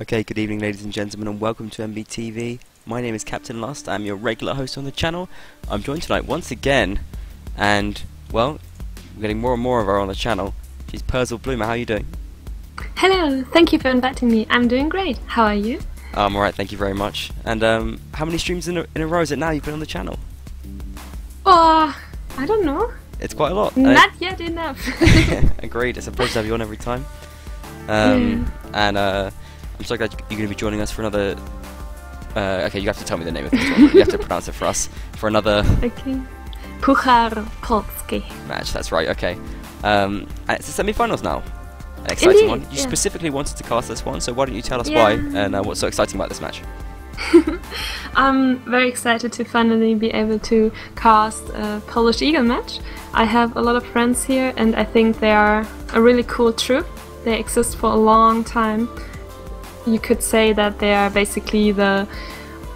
Okay, good evening ladies and gentlemen and welcome to MBTV. My name is Captain Lust, I'm your regular host on the channel. I'm joined tonight once again, and, well, we're getting more and more of her on the channel. She's Perzel Bloomer, how are you doing? Hello, thank you for inviting me. I'm doing great. How are you? I'm alright, thank you very much. And how many streams in a row is it now you've been on the channel? Oh, I don't know. It's quite a lot. Not yet enough. Agreed, it's a pleasure to have you on every time. And I'm so glad you're going to be joining us for another... okay, you have to tell me the name of this one. You have to pronounce it for us. For another... Okay. Puchar Polski. Match, that's right, okay. And it's the semi-finals now. An exciting one. You specifically wanted to cast this one, so why don't you tell us why and what's so exciting about this match? I'm very excited to finally be able to cast a Polish Eagle match. I have a lot of friends here and I think they are a really cool troupe. They exist for a long time. You could say that they are basically the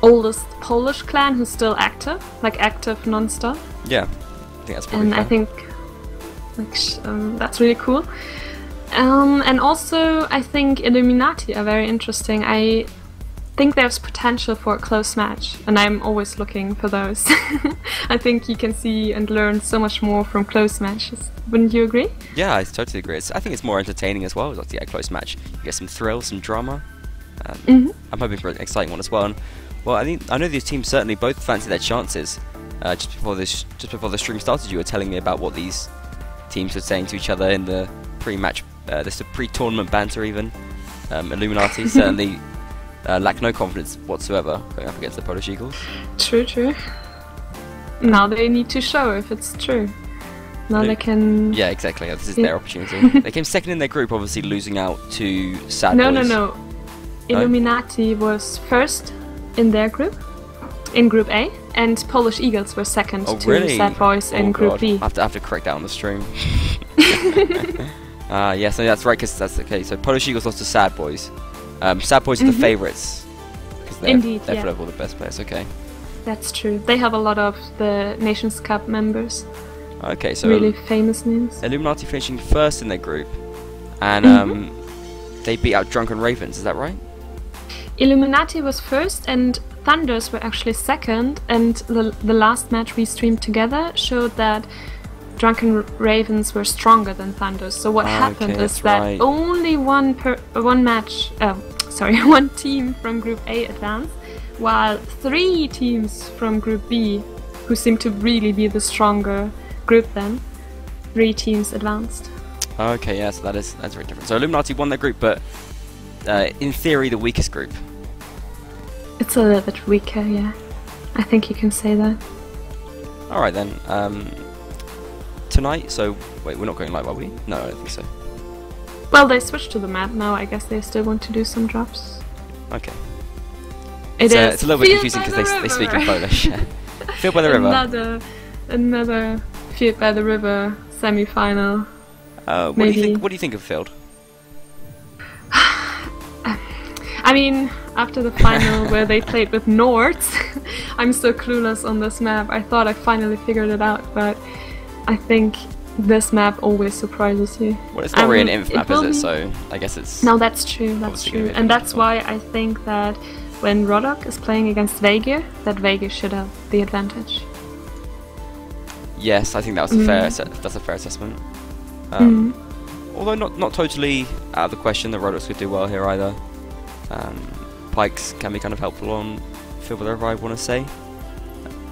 oldest Polish clan who's still active, like active non-stop. Yeah, I think that's probably and fair. I think that's really cool. And also I think Illuminati are very interesting. I think there's potential for a close match, and I'm always looking for those. I think you can see and learn so much more from close matches. Wouldn't you agree? Yeah, I totally agree. I think it's more entertaining as well. Like to get a close match, you get some thrill, some drama. I'm hoping for an exciting one as well. And, well, I know these teams certainly both fancy their chances. Just before the stream started, you were telling me about what these teams were saying to each other in the pre-match, the pre-tournament banter. Even Illuminati certainly lack no confidence whatsoever going up against the Polish Eagles. True, true. Now they need to show if it's true. Now they can... Yeah, exactly. This is their opportunity. They came second in their group, obviously losing out to Sad Boys. No. Illuminati was first in their group, in Group A, and Polish Eagles were second to Sad Boys in Group B. I have to correct that on the stream. Yes, that's right, because that's okay. So Polish Eagles lost to Sad Boys. Sad Boys are the favourites, because they're full of all the best players. Okay. That's true. They have a lot of the Nations Cup members. Okay, so really famous names. Illuminati finishing first in their group, and they beat out Drunken Ravens. Is that right? Illuminati was first, and Thunders were actually second. And the last match we streamed together showed that Drunken Ravens were stronger than Thunders. So what happened is that only one team from Group A advanced, while 3 teams from Group B, who seemed to really be the stronger group then, 3 teams advanced. Okay, yeah, so that's very different. So Illuminati won their group, but in theory the weakest group. It's a little bit weaker, yeah. I think you can say that. Alright then. Tonight, so wait, we're not going live, are we? No, I don't think so. Well, they switched to the map now. I guess they still want to do some drops. Okay. It's a little bit confusing because they speak in Polish. Field by the river. Another Field by the River semi-final. What do you think of Field? I mean, after the final where they played with Nords, I'm so clueless on this map. I thought I finally figured it out, but I think this map always surprises you. Well, it's not really an inf map, is it? So I guess it's... No, that's true, And that's why I think that when Rodok is playing against Vegir, that Vegir should have the advantage. Yes, I think that's a fair assessment. Although not totally out of the question that Rodoks could do well here either. Pikes can be kind of helpful on Field by the River, I want to say.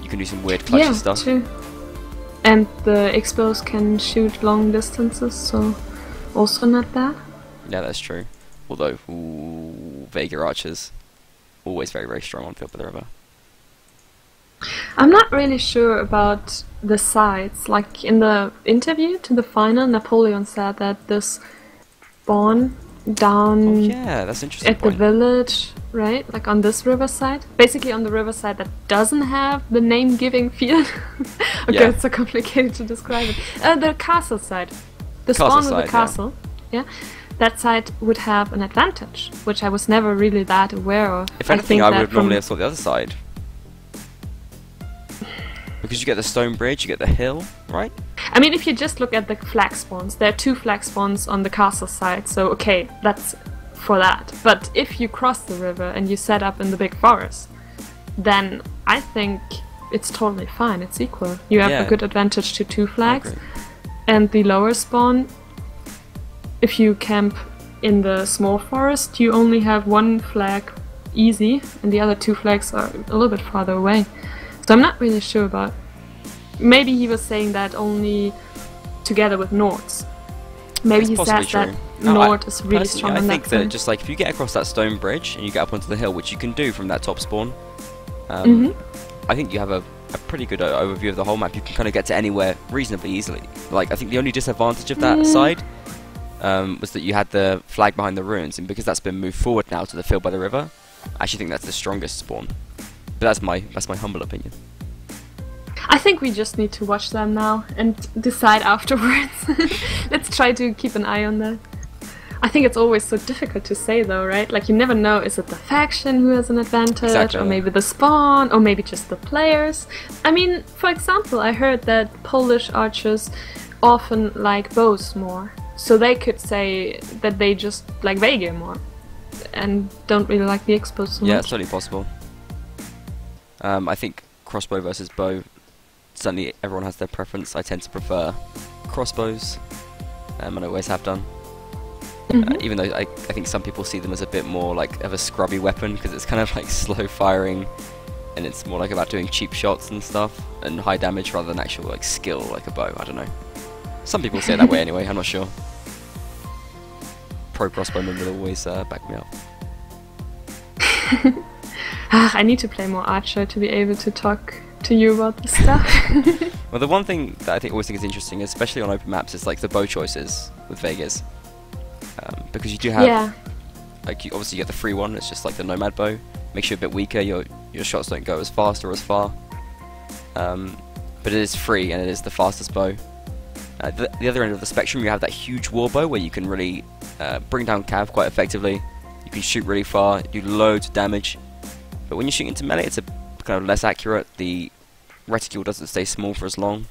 You can do some weird clutchy stuff. Yeah, true. And the Expos can shoot long distances, so also not bad. Yeah, that's true. Although, Vega Archers, always very, very strong on Field by the River. I'm not really sure about the sides. Like in the interview to the final, Napoleon said that this spawn down that's interesting at the village, right? Like on this riverside. Basically on the riverside that doesn't have the name-giving field. Okay, it's so complicated to describe it. The castle side. The spawn with the castle. Yeah. That side would have an advantage, which I was never really that aware of. If anything, I would normally have thought the other side. Because you get the stone bridge, you get the hill, right? I mean, if you just look at the flag spawns, there are 2 flag spawns on the castle side, so okay, that's for that. But if you cross the river and you set up in the big forest, then I think it's totally fine. It's equal. You have a good advantage to 2 flags. And the lower spawn, if you camp in the small forest, you only have 1 flag easy, and the other 2 flags are a little bit farther away. So I'm not really sure about... Maybe he was saying that only together with Nords. Maybe he says that Nord is really strong on that. I think that just like if you get across that stone bridge and you get up onto the hill, which you can do from that top spawn, I think you have a pretty good overview of the whole map. You can kind of get to anywhere reasonably easily. Like, I think the only disadvantage of that side was that you had the flag behind the ruins, and because that's been moved forward now to the field by the river, I actually think that's the strongest spawn. But that's my humble opinion. I think we just need to watch them now and decide afterwards. Let's try to keep an eye on that. I think it's always so difficult to say though, right? Like, you never know, is it the faction who has an advantage, or maybe the spawn, or maybe just the players? I mean, for example, I heard that Polish archers often like bows more, so they could say that they just like Vega more and don't really like the Expo so much. Yeah, it's totally possible. I think crossbow versus bow, certainly everyone has their preference. I tend to prefer crossbows, and I always have done. Even though I think some people see them as a bit more like of a scrubby weapon, because it's kind of like slow firing, and it's more like about doing cheap shots and stuff, and high damage rather than actual like skill like a bow. I don't know. Some people say it that way anyway, I'm not sure. Pro crossbowmen will always back me up. I need to play more Archer to be able to talk to you about this stuff. Well, the one thing that I always think is interesting, especially on open maps, is like the bow choices with Vegas. Because you do have, like, obviously you get the free one, it's just like the Nomad bow. Makes you a bit weaker, your shots don't go as fast or as far. But it is free and it is the fastest bow. The other end of the spectrum, you have that huge war bow where you can really bring down cav quite effectively. You can shoot really far, do loads of damage. But when you shoot into melee, it's a kind of less accurate. The reticule doesn't stay small for as long,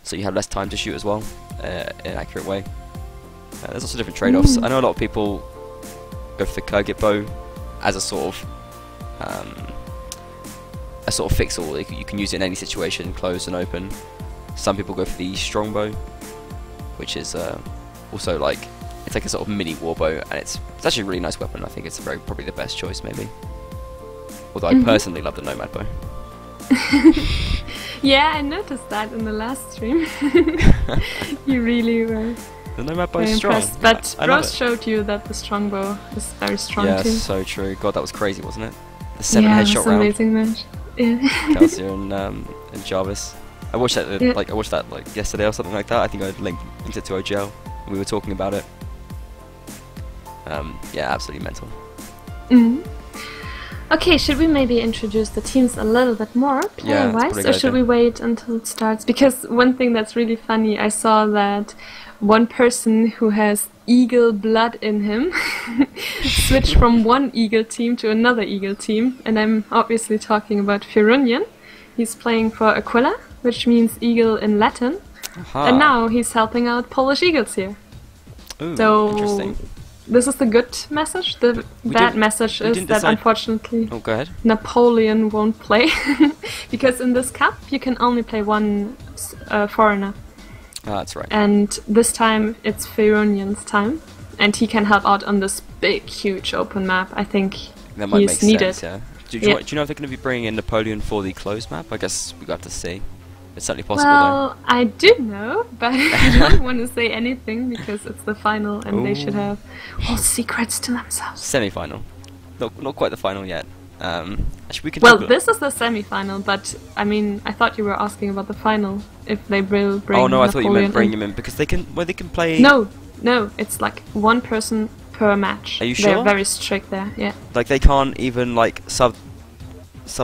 so you have less time to shoot as well in an accurate way. There's also different trade-offs. I know a lot of people go for the Kurgit bow as a sort of fix-all. You can use it in any situation, closed and open. Some people go for the strong bow, which is also like, it's like a sort of mini war bow, and it's actually a really nice weapon. I think it's probably the best choice, maybe. Although I personally love the Nomad bow. Yeah, I noticed that in the last stream. You really were. The Nomad bow is strong. But Rose showed you that the strong bow is very strong too. Yeah, so true. God, that was crazy, wasn't it? The 7 headshot round. Amazing match. Yeah. Calcia and Jarvis. I watched that like yesterday or something like that. I think I linked it to OGL and we were talking about it. Yeah, absolutely mental. Okay, should we maybe introduce the teams a little bit more, player-wise, or should we wait until it starts? Because one thing that's really funny, I saw that one person who has eagle blood in him switched from one eagle team to another eagle team, and I'm obviously talking about Firunian. He's playing for Aquila, which means eagle in Latin, and now he's helping out Polish eagles here. Ooh, so interesting. This is the good message. The bad message is that unfortunately Napoleon won't play because in this cup you can only play one foreigner. That's right. And this time it's Firunian's time, and he can help out on this big, huge open map. I think that might he's make needed. Sense, yeah. Do you know if they're going to be bringing in Napoleon for the closed map? I guess we got to see. It's certainly possible, well, though. I do know, but I don't want to say anything because it's the final and they should have all secrets to themselves. Semi-final. Not quite the final yet. Actually, we can this is the semi-final, but I mean, I thought you were asking about the final. If they will bring Oh no, I Napoleon thought you meant bring him in because they can play... No, it's like one person per match. Are you sure? They're very strict there, yeah. Like they can't even like sub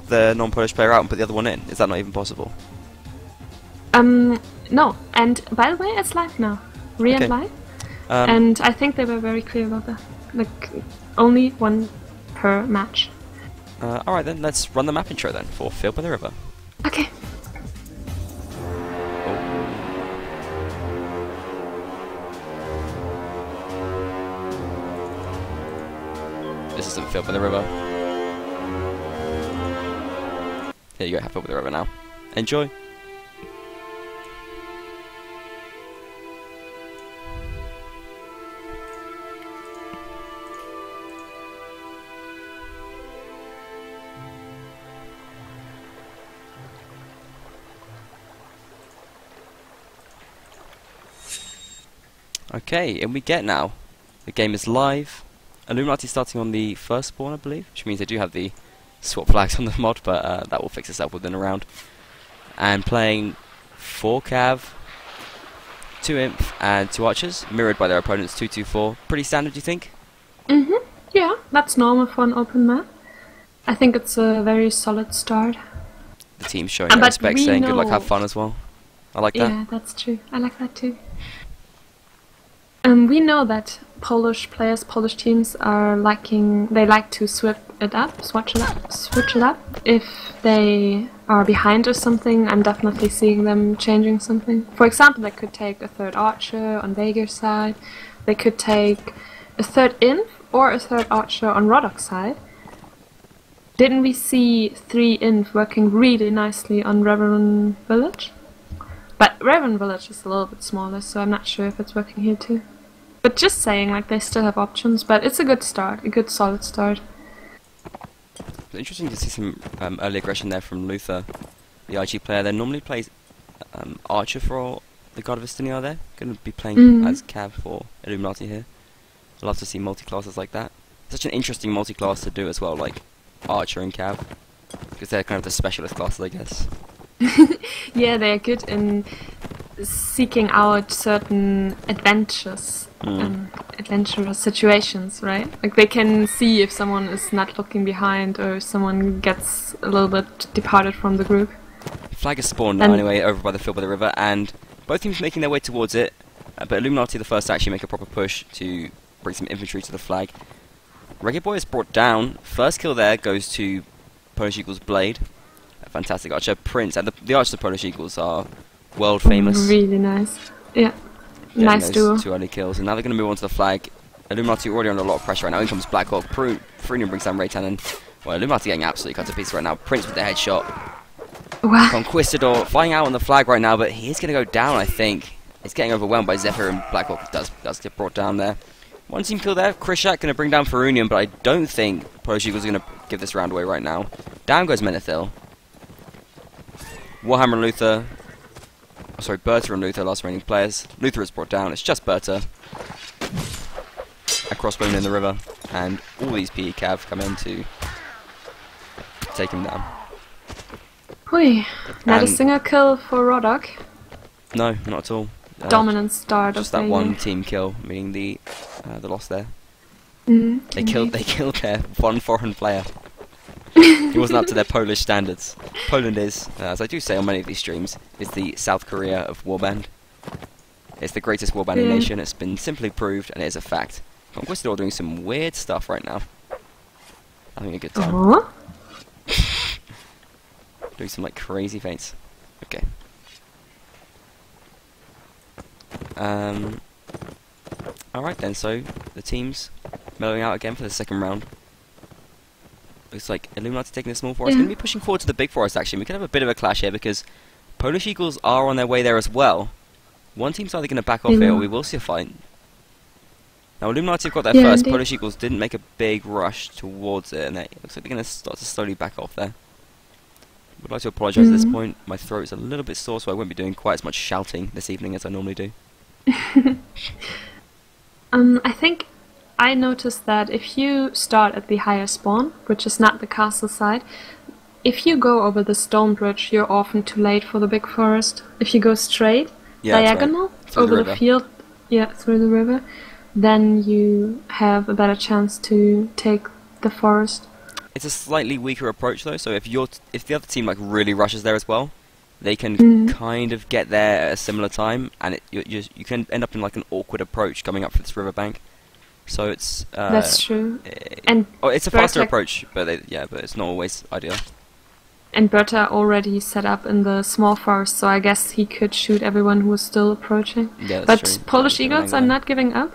their non-Polish player out and put the other one in? Is that not even possible? No, and by the way, it's live now. And live. And I think they were very clear about that. Like, only one per match. Alright then, let's run the map intro then for Field by the River. Okay. This isn't filled by the river. Here you go, have filled with the river now. Enjoy. Okay, and we get now. The game is live. Illuminati starting on the first spawn, I believe, which means they do have the swap flags on the mod, but that will fix itself within a round. And playing 4 cav, 2 imp, and 2 archers, mirrored by their opponents 2-2-4. Pretty standard, do you think? Yeah, that's normal for an open map. I think it's a very solid start. The team's showing their respect, saying good luck, have fun as well. I like that. Yeah, that's true. I like that too. We know that Polish players, Polish teams are they like to switch it up. If they are behind or something, I'm definitely seeing them changing something. For example, they could take a 3rd archer on Vegir's side. They could take a 3rd inf or a 3rd archer on Rodok's side. Didn't we see 3 inf working really nicely on Reverend Village? But Reverend Village is a little bit smaller, so I'm not sure if it's working here too. But just saying, like, they still have options, but it's a good start, a good solid start. It's interesting to see some early aggression there from Luther, the IG player. They normally plays Archer for the God of Estonia there. Going to be playing as Cav for Illuminati here. I love to see multi-classes like that. Such an interesting multi-class to do as well, like Archer and Cav. Because they're kind of the specialist classes, I guess. Yeah, they're good in seeking out certain adventures. Adventurous situations, right? Like they can see if someone is not looking behind or someone gets a little bit departed from the group. Flag is spawned now anyway, over by the field by the river, and both teams making their way towards it, but Illuminati the first to actually make a proper push to bring some infantry to the flag. Reggae Boy is brought down. First kill there goes to Polish Eagle's Blade. A fantastic archer. Prince, and the archers of Polish Eagles are world famous. Really nice. Yeah. Nice duo. 2 early kills, and now they're going to move on to the flag. Illuminati already under a lot of pressure right now. In comes Black Hawk. Frunion brings down Raytan, and well, Illuminati getting absolutely cut to pieces right now. Prince with the headshot. Wow. Conquistador flying out on the flag right now, but he is going to go down, I think. He's getting overwhelmed by Zephyr, and Black Hawk does get brought down there. One team kill there. Krishak going to bring down Frunion, but I don't think Polish Eagles are going to give this round away right now. Down goes Menethil. Warhammer and Luther. Sorry, Berta and Luther, last remaining players. Luther is brought down, it's just Berta. A crossbowman in the river, and all these PE cav come in to take him down. Hui, not a single kill for Rodok. No, not at all. Dominant start just of that one team kill, meaning the loss there. They killed their one foreign player. He wasn't up to their Polish standards. Poland is, as I do say on many of these streams, is the South Korea of Warband. It's the greatest warbanding nation. It's been simply proved, and it is a fact. Conquistador doing some weird stuff right now. Having a good time. Doing some like crazy feints. Okay. Alright then, so the teams mellowing out again for the second round. Looks like Illuminati taking the small forest. Going to be pushing forward to the big forest actually. We could have a bit of a clash here because Polish Eagles are on their way there as well. One team's either going to back off here or we will see a fight. Now Illuminati have got there first. Indeed. Polish Eagles didn't make a big rush towards it, and it looks like they're going to start to slowly back off there. Would like to apologise at this point. My throat's a little bit sore, so I won't be doing quite as much shouting this evening as I normally do. I think I noticed that if you start at the higher spawn, which is not the castle side, if you go over the stone bridge, you're often too late for the big forest. If you go straight, diagonal, over the field, through the river, then you have a better chance to take the forest. It's a slightly weaker approach though, so if the other team like really rushes there as well, they can kind of get there at a similar time, and you can end up in like an awkward approach coming up for this riverbank. So it's that's true. And it's a faster approach, but but it's not always ideal. And Berta already set up in the small forest, so I guess he could shoot everyone who was still approaching. Yeah, that's but true. Polish Eagles are not giving up.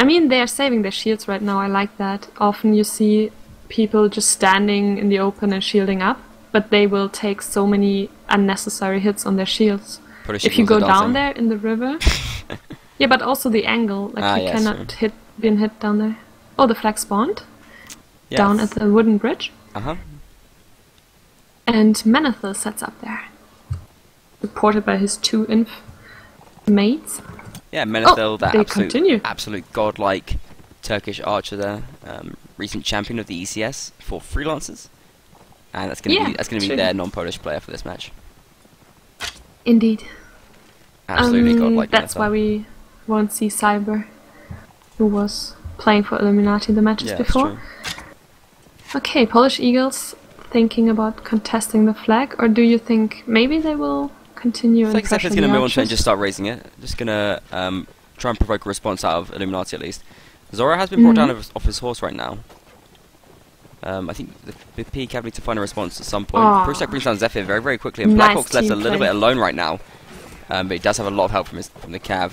I mean, they are saving their shields right now. I like that. Often you see people just standing in the open and shielding up, but they will take so many unnecessary hits on their shields. If you go down there in the river... Yeah, but also the angle. Like, you cannot been hit down there. Oh, the flag spawned. Yes. Down at the wooden bridge. Uh-huh. And Manethil sets up there. Supported by his 2 inf mates. Yeah, Manethil, that absolute godlike Turkish archer there. Recent champion of the ECS for freelancers. And that's going to be their non-Polish player for this match. Indeed. Absolutely godlike. That's why we won't see Cyber, who was playing for Illuminati the matches before. Okay, Polish Eagles thinking about contesting the flag, or do you think maybe they will continue? I think Zephyr's going to move on to and just start raising it. Just going to try and provoke a response out of Illuminati at least. Zora has been brought down off his horse right now. I think the P Cav need to find a response at some point. Prusek brings down Zephyr very, very quickly, and Blackhawk's left a little bit alone right now. But he does have a lot of help from the Cav.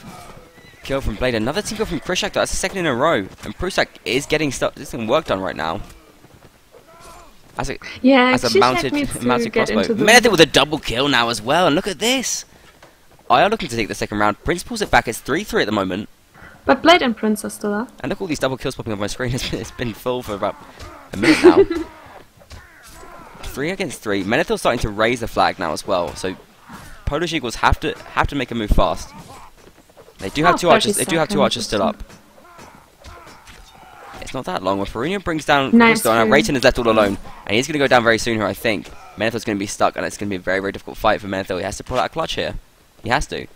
Kill from Blade. Another team kill from Krishak. That's the second in a row. And Prusek is getting work done right now. As a mounted crossbow. Manethil with a double kill now as well. And look at this. I are looking to take the second round. Prince pulls it back. It's 3-3 at the moment. But Blade and Prince are still up. And look at all these double kills popping on my screen. It's been full for about a minute now. 3 against 3. Manethil's starting to raise the flag now as well. So Polish Eagles have to make a move fast. They do have 2 archers. They do have 2 archers still up. It's not that long. When Farunian brings down Crystal, and Rayton is left all alone, and he's going to go down very soon here, I think. Manethil's going to be stuck, and it's going to be a very, very difficult fight for Manethil. He has to pull out a clutch here. He has to.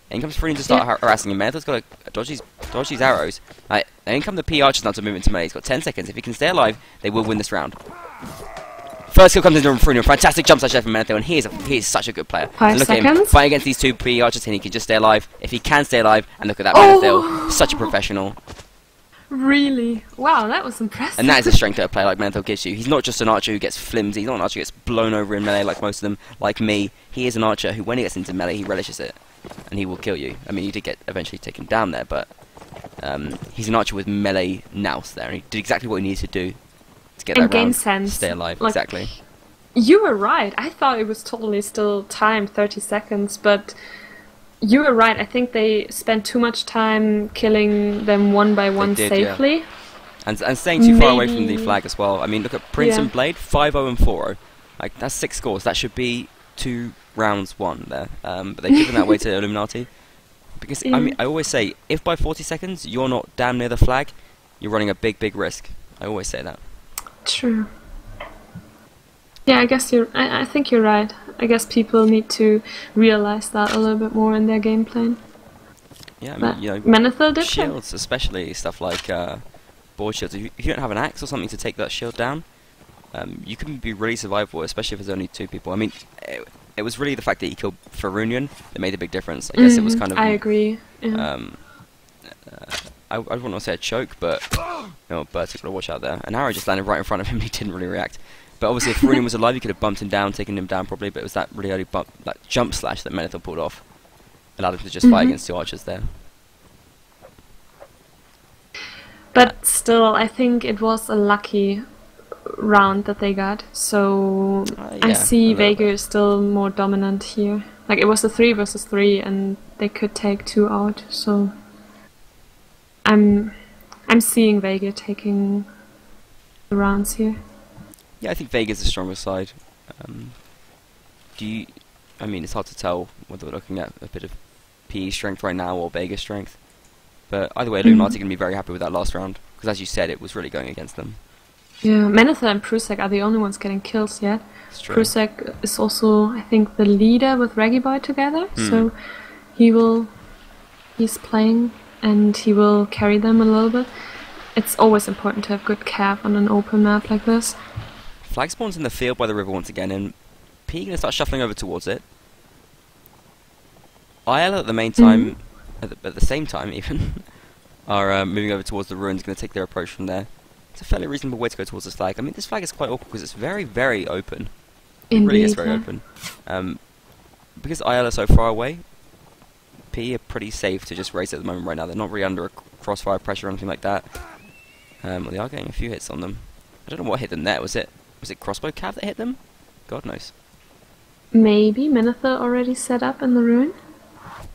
In comes Farunian to start harassing him. Manethil's got to dodge these arrows. Right, in come the P archers now to move into melee. He's got 10 seconds. If he can stay alive, they will win this round. First kill comes in from Farunian. Fantastic jump slash there from Manethil, and he is such a good player. 5 look seconds. At him fight against these 2 P archers, and he can just stay alive. If he can stay alive, and look at that Manethil, such a professional. Really? Wow, that was impressive. And that is the strength that a player like Manethil gives you. He's not just an archer who gets flimsy. He's not an archer who gets blown over in melee like most of them, like me. He is an archer who, when he gets into melee, he relishes it. And he will kill you. I mean, you did get eventually taken down there, but he's an archer with melee nous there. And he did exactly what he needed to do to get that round, sense. Stay alive, like, exactly. You were right. I thought it was totally still timed, 30 seconds, but you were right. I think they spent too much time killing them one by one safely. Yeah. And staying too far away from the flag as well. I mean, look at Prince and Blade, 5-0 and 4-0. Like, that's 6 scores. That should be 2 rounds won there. But they've given that away to Illuminati. Because, I mean, I always say, if by 40 seconds you're not damn near the flag, you're running a big, big risk. I always say that. True. Yeah, I think you're right. I guess people need to realize that a little bit more in their game plan. Yeah, I mean, you know, Manethil did shields, especially stuff like board shields. If you don't have an axe or something to take that shield down, you can be really survivable, especially if there's only 2 people. I mean, it was really the fact that he killed Farunian that made a big difference. I guess it was kind of... I agree. Yeah. I wouldn't want to say a choke, but... No, Bert's got to watch out there. An arrow just landed right in front of him and he didn't really react. But obviously if Farunian was alive, you could have bumped him down, taken him down probably, but it was that really early that jump slash that Manethil pulled off. Allowed him to just fight against 2 archers there. But still, I think it was a lucky round that they got, so I see Vega is still more dominant here. Like, it was a 3 versus 3 and they could take 2 out, so I'm seeing Vega taking the rounds here. Yeah, I think Vega's the stronger side. I mean, it's hard to tell whether we're looking at a bit of PE strength right now or Vega strength. But either way, Illuminati are going to be very happy with that last round. Because as you said, it was really going against them. Yeah, Manethil and Prusek are the only ones getting kills yet. Prusek is also, I think, the leader with Reggieboy together. So he's playing and he will carry them a little bit. It's always important to have good cav on an open map like this. Flag spawns in the field by the river once again, and P going to start shuffling over towards it. IL at the main time, at the same time even, are moving over towards the ruins, going to take their approach from there. It's a fairly reasonable way to go towards this flag. I mean, this flag is quite awkward because it's very, very open. It really is very open. Because IL are so far away, P are pretty safe to just race at the moment right now. They're not really under a crossfire pressure or anything like that. Well, they are getting a few hits on them. I don't know what hit them there. Was it crossbow cav that hit them? God knows. Maybe Menethil already set up in the ruin.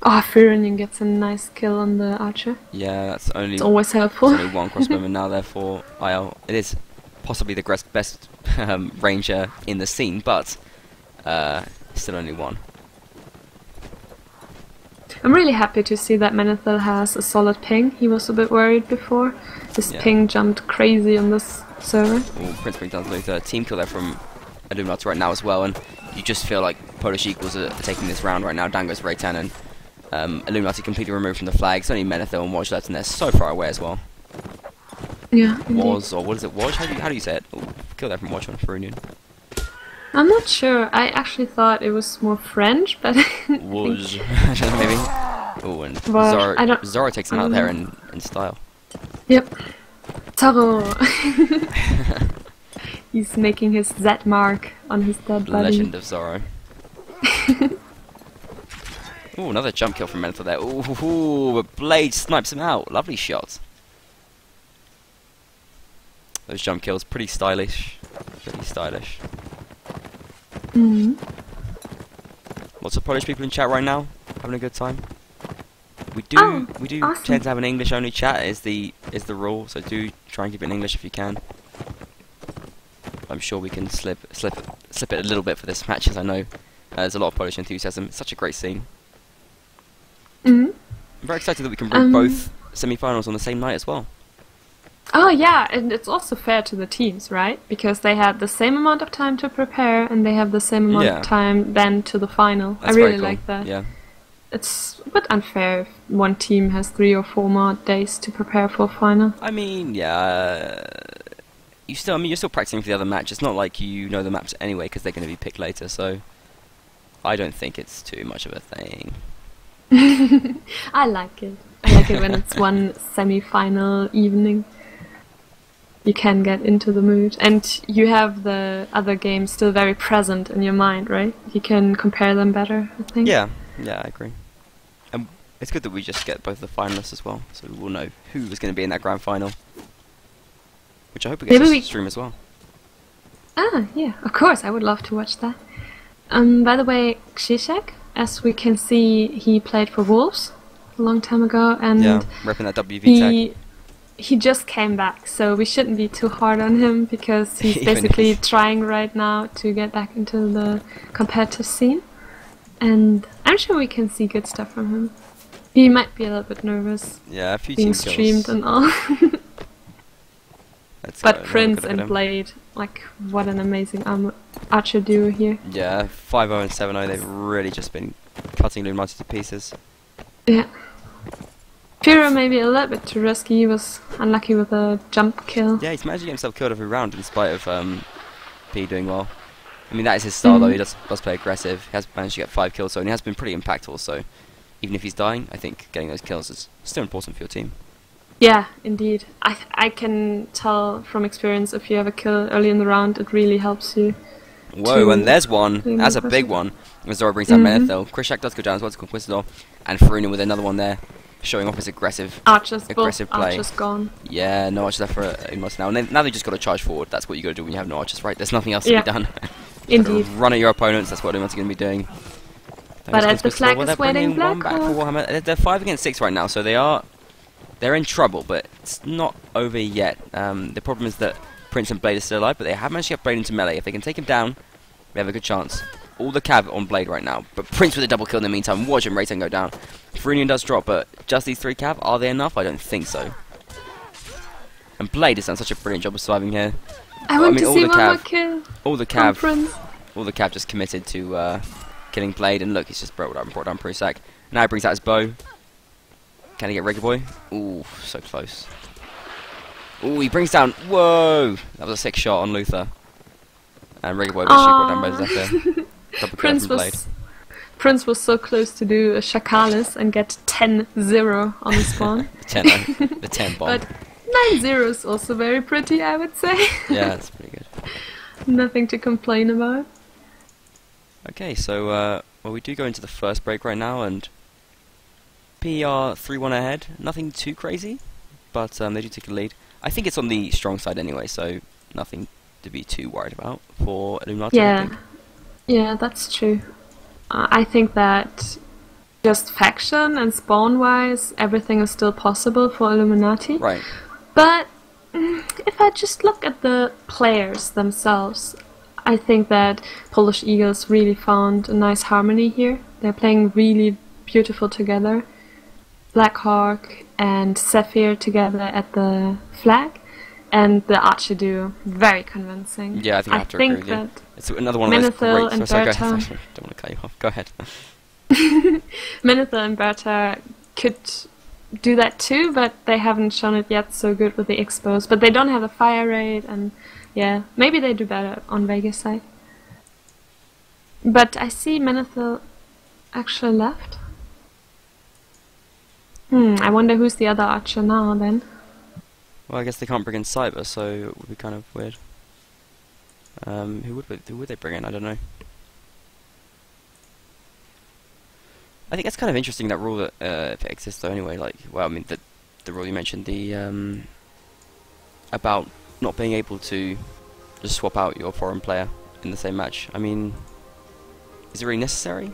Oh, Fironian gets a nice kill on the archer. Yeah, that's only. It's always helpful. There's only one crossbowman now there for IL. It is possibly the best ranger in the scene, but still only one. I'm really happy to see that Menethil has a solid ping. He was a bit worried before. His ping jumped crazy on this server. Ooh, Prince brings down Luther. Team kill there from Illuminati right now as well, and you just feel like Polish Eagles are taking this round right now. Down goes Raytan, and Illuminati completely removed from the flags. Only Menethil and Woj left, and they're so far away as well. Yeah, Woj, or what is it? Woj? How do you say it? Ooh, kill there from Woj on Fironian. I'm not sure. I actually thought it was more French, but Woj. Maybe. Oh, and Zoro takes him out there in style. Yep. Zoro. He's making his Z mark on his dead body. Legend of Zoro. Ooh, another jump kill from Menethil there. Ooh, but Blade snipes him out. Lovely shot. Those jump kills, pretty stylish. Pretty stylish. Lots of Polish people in chat right now, having a good time. We do awesome. tend to have an English only chat is the rule, so do try and keep it in English if you can. I'm sure we can slip it a little bit for this match, as I know there's a lot of Polish enthusiasm. It's such a great scene. I'm very excited that we can bring both semi-finals on the same night as well. Oh yeah, and it's also fair to the teams, right? Because they had the same amount of time to prepare, and they have the same amount of time then to the final. That's I really cool. like that. Yeah. It's a bit unfair if one team has 3 or 4 more days to prepare for a final. I mean, yeah. You're still practicing for the other match. It's not like you know the maps anyway because they're going to be picked later. So I don't think it's too much of a thing. I like it. I like it when it's one semi-final evening. You can get into the mood, and you have the other games still very present in your mind, right? You can compare them better, I think. Yeah, I agree. And it's good that we just get both the finalists as well, so we'll know who is going to be in that grand final. Which I hope we get to stream as well. Ah, yeah, of course, I would love to watch that. By the way, Krzysiek, as we can see, he played for Wolves a long time ago, and yeah, repping that WV tag. He just came back, so we shouldn't be too hard on him because he's basically trying right now to get back into the competitive scene. And I'm sure we can see good stuff from him. He might be a little bit nervous. Yeah, a few being team streamed kills. and all. But Prince and him. Blade, like, what an amazing archer duo here. Yeah, 5-0 and 7-0, they've really just been cutting Illuminati to pieces. Yeah. Firo maybe a little bit too risky, he was unlucky with a jump kill. Yeah, he's managed to get himself killed every round in spite of P doing well. I mean, that is his style though, he does play aggressive, he has managed to get 5 kills, so, and he has been pretty impactful, so even if he's dying, I think getting those kills is still important for your team. Yeah, indeed. I can tell from experience if you have a kill early in the round, it really helps you. Whoa, and there's one. That's a big one. Zoro brings down Menethil. Krzysiek does go down as well as Conquistador. And Fironian with another one there, showing off his aggressive play. Archer's gone. Yeah, no archers left for Illuminati now. And now they just got to charge forward. That's what you got to do when you have no archers, right? There's nothing else to be done. Indeed. Run at your opponents, that's what Illuminati going to be doing. But as the flag is waiting black hole. They're 5 against 6 right now, so they're in trouble, but it's not over yet. The problem is that Prince and Blade are still alive, but they have managed to get Blade into melee. If they can take him down, we have a good chance. All the cav on Blade right now, but Prince with a double kill in the meantime. Watch him, Rayton go down. Fironian does drop, but just these 3 cav, are they enough? I don't think so. And Blade has done such a brilliant job of surviving here. I want to see one more kill. All the cav just committed to killing Blade, and look, he's just brought down Prusak. Now he brings out his bow. Can he get Regular Boy? Ooh, so close. Ooh, he brings down. Whoa! That was a sick shot on Luther. And Regular Boy brought down both after. Double kill from Blade. Prince was so close to do a Shakalis and get 10-0 on the spawn. the 10 bomb. But 9-0 is also very pretty, I would say. Yeah, that's pretty good. Nothing to complain about. Okay, so well, we do go into the first break right now, and PR 3-1 ahead. Nothing too crazy. but they do take a lead. I think it's on the strong side anyway, so nothing to be too worried about for Illuminati. Yeah, yeah, that's true. I think that just faction and spawn-wise, everything is still possible for Illuminati. Right. But if I just look at the players themselves, I think that Polish Eagles really found a nice harmony here. They're playing really beautiful together. Blackhawk and Sapphire together at the flag, and the Archer duo, very convincing. Yeah, I think I have to agree with you. It's another one of those great... And sorry, Berta. go ahead. I don't want to cut you off. Go ahead. Menethil and Berta could do that too, but they haven't shown it yet so good with the expos. But they don't have a fire rate, and yeah, maybe they do better on Vegas side. But I see Menethil actually left. I wonder who's the other Archer now then. Well, I guess they can't bring in Cyber, so it would be kind of weird. Who would they bring in? I don't know. I think that's kind of interesting, that rule that if it exists though anyway. Like, well, I mean the rule you mentioned, the about not being able to just swap out your foreign player in the same match. I mean, is it really necessary?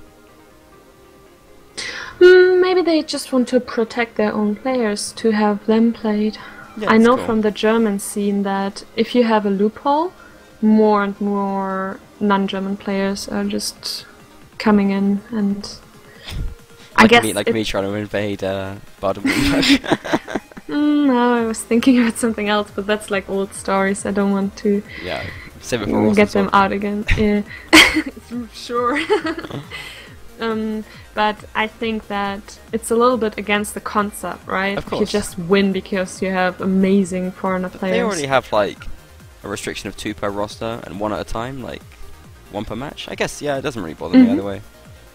Maybe they just want to protect their own players, to have them played. Yeah, I know cool. from the German scene that if you have a loophole, more and more non-German players are just coming in, and like I guess me trying to invade Baden-Württemberg. No, I was thinking about something else, but that's like old stories. I don't want to save it for get them out again. Yeah, sure. But I think that it's a little bit against the concept, right? Of course. You just win because you have amazing foreigner players. They already have like a restriction of 2 per roster and 1 at a time, like 1 per match. I guess, yeah, it doesn't really bother me either way.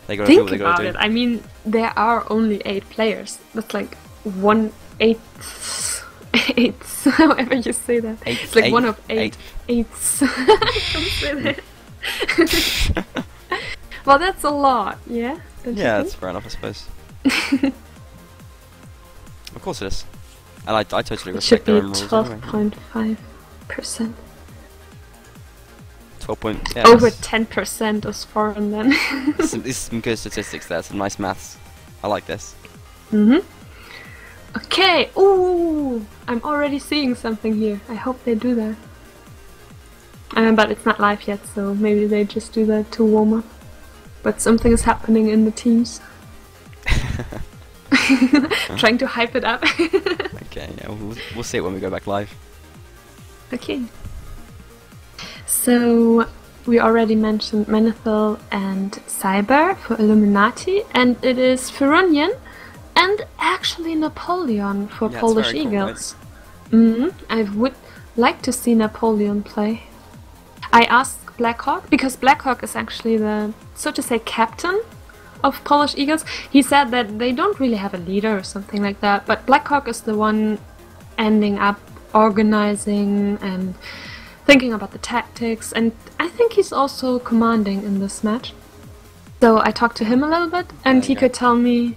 They gotta do what they gotta do. Think about it. I mean, there are only 8 players. That's like 1/8, however you say that. It's like 1 of 8 eighths. I can't say that. Well, that's a lot, yeah? Yeah, that's fair enough, I suppose. Of course it is. And I totally respect their own rules anyway. 12.5%. 12 yeah, Over 10% is foreign then. This is some good statistics there, some nice maths. I like this. Okay, ooh! I'm already seeing something here. I hope they do that. But it's not live yet, so maybe they just do that to warm up. But something is happening in the teams. Trying to hype it up. Okay, yeah, we'll see it when we go back live. Okay. So, we already mentioned Menethil and Cyber for Illuminati, and it is Firunian and actually Napoleon for Polish Eagles. Cool, right? I would like to see Napoleon play. I asked Blackhawk, because Blackhawk is actually the, so to say, captain of Polish Eagles. He said that they don't really have a leader or something like that, but Blackhawk is the one ending up organizing and thinking about the tactics, and I think he's also commanding in this match. So I talked to him a little bit, and he could tell me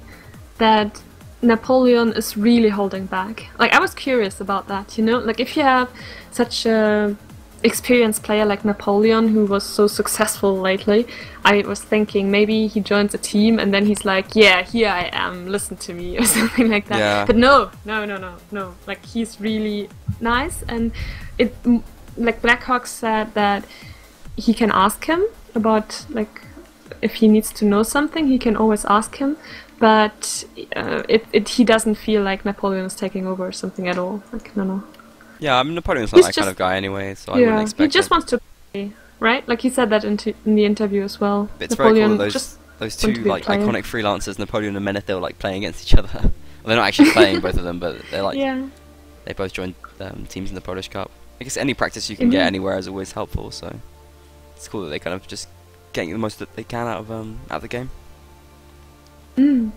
that Napoleon is really holding back. Like, I was curious about that, you know? Like, if you have such a experienced player like Napoleon, who was so successful lately, I was thinking maybe he joins a team and then he's like, yeah, here I am, listen to me, or something like that. Yeah. But no. Like, he's really nice, and like Blackhawk said that he can ask him about, like, if he needs to know something, he can always ask him, but he doesn't feel like Napoleon is taking over or something at all. Like, no. Yeah, I mean, Napoleon's not that kind of guy anyway, so I wouldn't expect he just wants to play, right? Like, he said that in the interview as well. It's Napoleon very cool that those two like iconic freelancers, Napoleon and Menethil, like playing against each other. Well, they're not actually playing, both of them, but they're like they both joined teams in the Polish Cup. I guess any practice you can get anywhere is always helpful, so it's cool that they kind of just getting the most that they can out of the game. And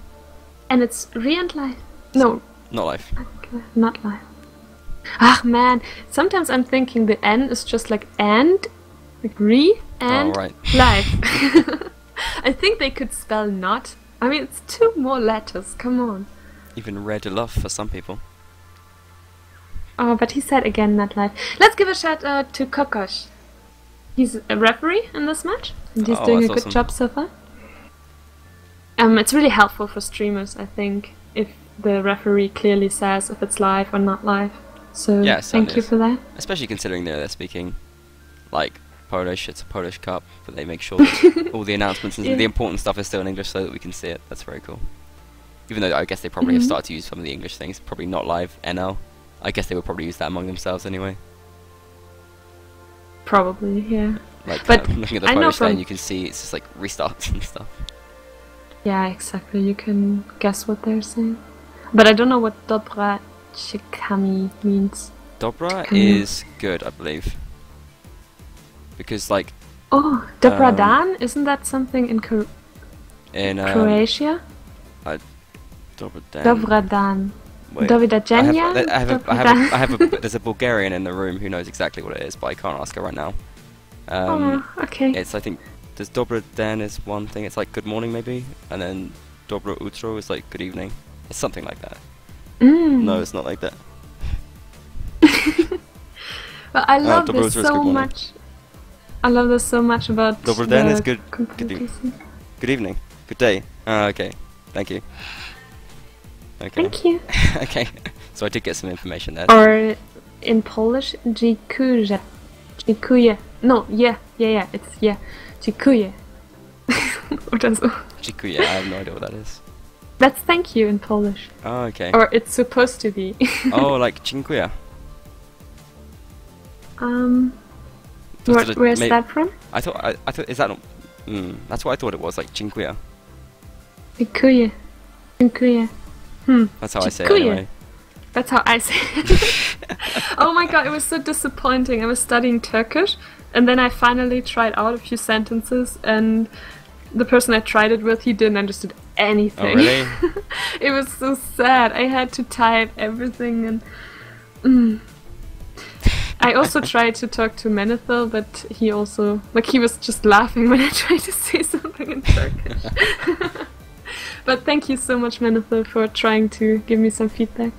it's real life. No, not live. Okay, not live. Ah man, sometimes I'm thinking the N is just like and, like re and live. I think they could spell not. I mean, it's 2 more letters. Come on. Even red love for some people. Oh, but he said again, not live. Let's give a shout out to Kokosh. He's a referee in this match, and he's doing a good job so far. It's really helpful for streamers, I think, if the referee clearly says if it's live or not live. So yeah, thank you for that. Especially considering they're speaking like Polish, it's a Polish cup, but they make sure that all the announcements and the important stuff is still in English so that we can see it. That's very cool. Even though I guess they probably have started to use some of the English things, probably not live NL. I guess they would probably use that among themselves anyway. Probably, yeah. Like, but looking at the Polish thing, you can see it's just like restarts and stuff. Yeah, exactly. You can guess what they're saying. But I don't know what Dobra Chikami means. Dobra is good, I believe. Because, like... Oh, Dobra Dan? Isn't that something in Croatia? Dobra Dan. Dobra Dan. Wait, Dovidagenia? There's a Bulgarian in the room who knows exactly what it is, but I can't ask her right now. Okay. It's, I think, there's Dobra Dan is one thing, it's like good morning maybe, and then Dobro Utro is like good evening. It's something like that. No, it's not like that. But I love this so much. I love this so much about Dobro Dan is good evening, good day. Okay, thank you. Okay. Thank you. Okay, so I did get some information there. Or in Polish, dziękuję. Dziękuję. No, it's dziękuję. Oder so. Dziękuję, I have no idea what that is. That's thank you in Polish. Oh, okay. Or it's supposed to be. Oh, like dziękuję. Where's that from? I thought, is that not... that's what I thought it was, like dziękuję. Dziękuję. Dziękuję. That's how I say it anyway. That's how I say it. Oh my god, it was so disappointing. I was studying Turkish, and then I finally tried out a few sentences, and the person I tried it with, he didn't understand anything. Oh, really? It was so sad. I had to type everything, and... I also tried to talk to Menethil, but he also... Like, he was just laughing when I tried to say something in Turkish. But thank you so much, Menethil, for trying to give me some feedback.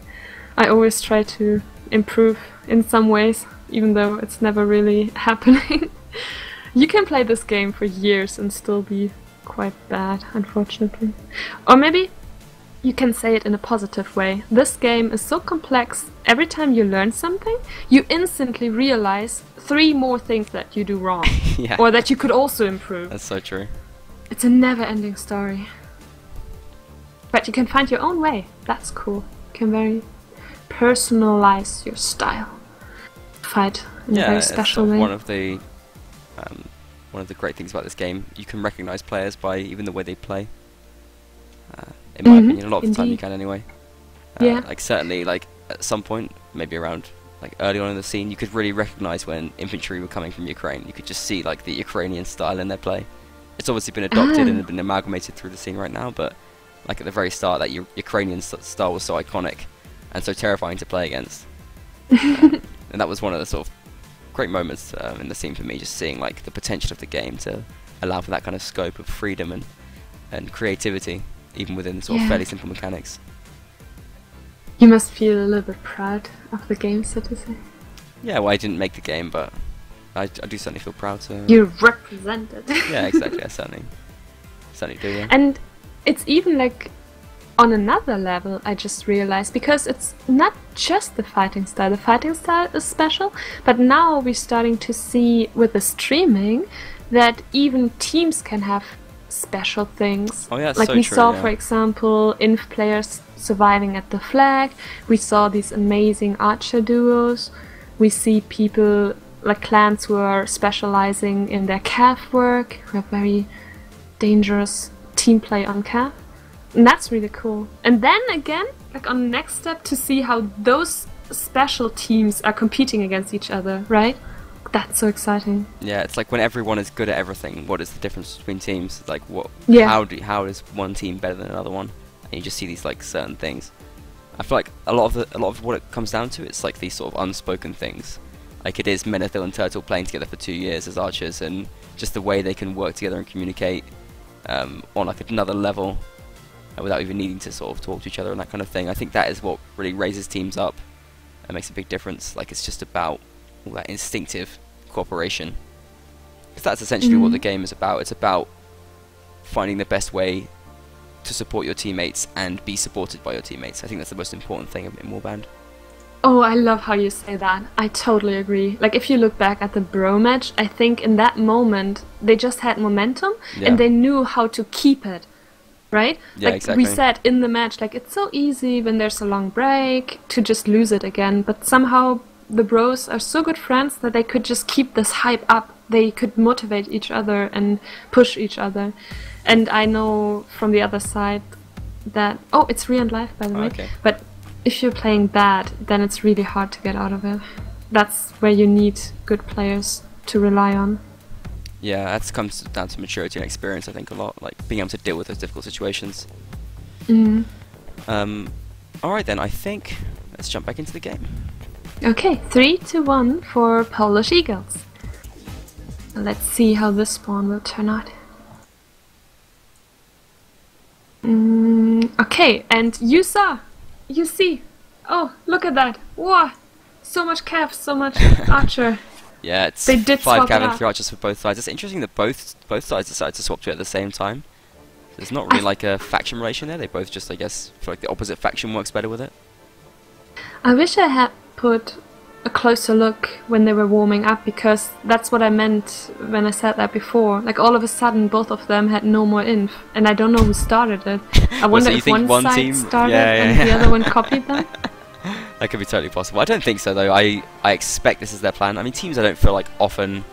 I always try to improve in some ways, even though it's never really happening. You can play this game for years and still be quite bad, unfortunately. Or maybe you can say it in a positive way. This game is so complex, every time you learn something, you instantly realize 3 more things that you do wrong. Yeah. Or that you could also improve. That's so true. It's a never-ending story. But you can find your own way. That's cool. You can very personalize your style. Fight in a very special way. One of the great things about this game. You can recognize players by even the way they play. In my opinion, a lot of the time you can anyway. Yeah. Like certainly, like at some point, maybe around like early on in the scene, you could really recognize when infantry were coming from Ukraine. You could just see like the Ukrainian style in their play. It's obviously been adopted and been amalgamated through the scene right now, but like at the very start, that Ukrainian style was so iconic and so terrifying to play against. And that was one of the sort of great moments in the scene for me, just seeing like the potential of the game to allow for that kind of scope of freedom and creativity, even within sort of fairly simple mechanics. You must feel a little bit proud of the game, so to say. Yeah, well, I didn't make the game, but I do certainly feel proud to... You represented. Yeah, exactly, I certainly do, yeah. And it's even like on another level, I just realized, because it's not just the fighting style is special, but now we're starting to see with the streaming that even teams can have special things. Oh yeah, like so we true, saw, yeah. for example, Inf players surviving at the flag. We saw these amazing archer duos. We see people like clans who are specializing in their calf work, who have very dangerous team play on calf. And that's really cool. And then again, like on the next step, to see how those special teams are competing against each other, right? That's so exciting. Yeah, it's like when everyone is good at everything, what is the difference between teams? Like what? Yeah. How is one team better than another one? And you just see these like certain things. I feel like a lot of what it comes down to, it's like these sort of unspoken things. Like it is Menethil and Turtle playing together for 2 years as archers, and just the way they can work together and communicate on like another level without even needing to sort of talk to each other and that kind of thing. I think that is what really raises teams up That makes a big difference. Like, it's just about all that instinctive cooperation. Because that's essentially what the game is about. It's about finding the best way to support your teammates and be supported by your teammates. I think that's the most important thing in Warband. Oh, I love how you say that. I totally agree. Like, if you look back at the bro match, I think in that moment they just had momentum and they knew how to keep it, right? Yeah, like exactly. we said in the match, like, it's so easy when there's a long break to just lose it again, but somehow the bros are so good friends that they could just keep this hype up. They could motivate each other and push each other. And I know from the other side that... Oh, it's Re and Life, by the way. Okay. But if you're playing bad, then it's really hard to get out of it. That's where you need good players to rely on. Yeah, that comes down to maturity and experience, I think, a lot. Like, being able to deal with those difficult situations. Alright then, I think... Let's jump back into the game. Okay, 3-1 for Polish Eagles. Let's see how this spawn will turn out. Okay, and you see. Oh, look at that. Whoa, so much cav, so much archer. Yeah, it's They did 5 swap cav it and up. 3 archers for both sides. It's interesting that both sides decided to swap to it at the same time. There's not really like a faction relation there. They both just, I guess, feel like the opposite faction works better with it. I wish I had put a closer look when they were warming up, because that's what I meant when I said that before. Like, all of a sudden both of them had no more inf, and I don't know who started it. I wonder so you if think one one side team- started yeah, and the other one copied them. That could be totally possible. I don't think so though. I expect this is their plan. I mean, teams I don't feel like often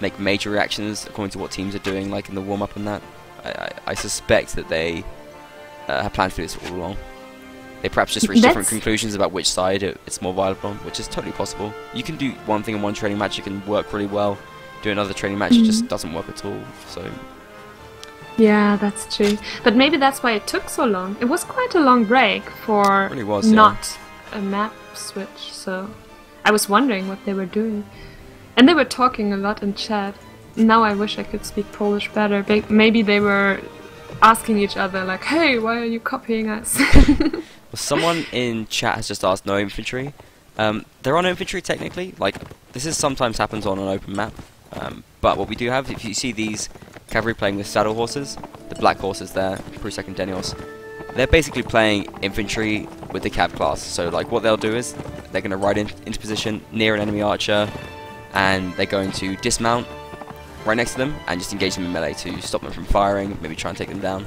make major reactions according to what teams are doing, like in the warm up and that. I suspect that they have planned to do this all along. They perhaps just reach different conclusions about which side it's more viable on, which is totally possible. You can do one thing in one training match, it can work really well. Do another training match, it just doesn't work at all. So Yeah, that's true. But maybe that's why it took so long. It was quite a long break for it really was, not a map switch, so I was wondering what they were doing. And they were talking a lot in chat. Now I wish I could speak Polish better. Maybe they were asking each other like, hey, why are you copying us? Well, someone in chat has just asked no infantry. There are no infantry technically. Like, this is sometimes happens on an open map. But what we do have, if you see these cavalry playing with saddle horses, the black horses there, Prusak and Denios, they're basically playing infantry with the cav class. So like what they'll do is they're going to ride into position near an enemy archer, and they're going to dismount right next to them and just engage them in melee to stop them from firing, maybe try and take them down.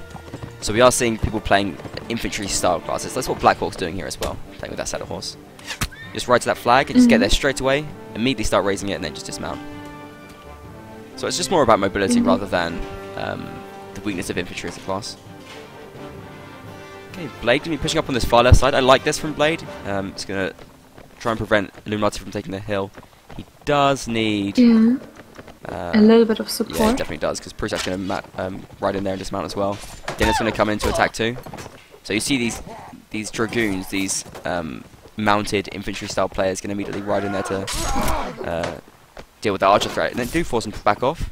So we are seeing people playing infantry style classes. That's what Black Hawk's doing here as well, playing with that saddle horse. Just ride to that flag and just get there straight away, immediately start raising it, and then just dismount. So it's just more about mobility rather than the weakness of infantry as a class. Okay, Blade going to be pushing up on this far left side. I like this from Blade. It's going to try and prevent Illuminati from taking the hill. He does need... a little bit of support. Yeah, he definitely does, because Prusak's going to ride in there and dismount as well. Dennis going to come in to attack too. So you see these dragoons, these mounted infantry style players going to immediately ride in there to deal with the archer threat, and then do force them to back off.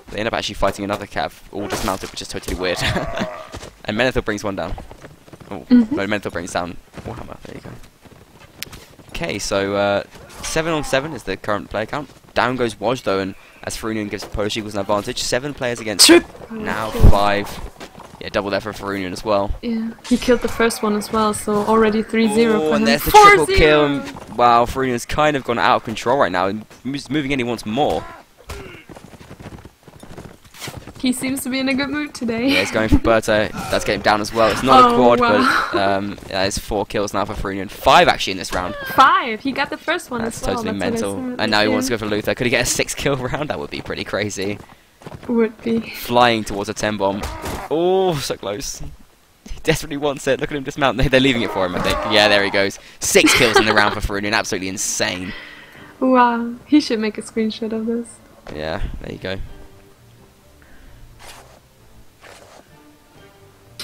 They end up actually fighting another cav, all dismounted, which is totally weird. And Menethil brings one down. Oh, no, Menethil brings down Warhammer. There you go. Okay, so 7 on 7 is the current player count. Down goes Woj though, and as Farunian gives Polish Eagles an advantage, 7 players against now 5. Yeah, double there for Farunian as well. Yeah, he killed the first one as well, so already 3-0 for him. And there's the triple kill. And, wow, Farunian's kind of gone out of control right now, and moving in he wants more. He seems to be in a good mood today. Yeah, he's going for Berta. That's getting down as well. It's not a quad, wow. but yeah, it's 4 kills now for Farunian. 5 actually in this round. 5! He got the first one That's as well. totally That's mental. And now he wants to go for Luther. Could he get a 6 kill round? That would be pretty crazy. Would be. Flying towards a 10 bomb. Oh, so close. He desperately wants it. Look at him dismount. They're leaving it for him, I think. Yeah, there he goes. 6 kills in the round for Farunian. Absolutely insane. Wow. He should make a screenshot of this. Yeah, there you go.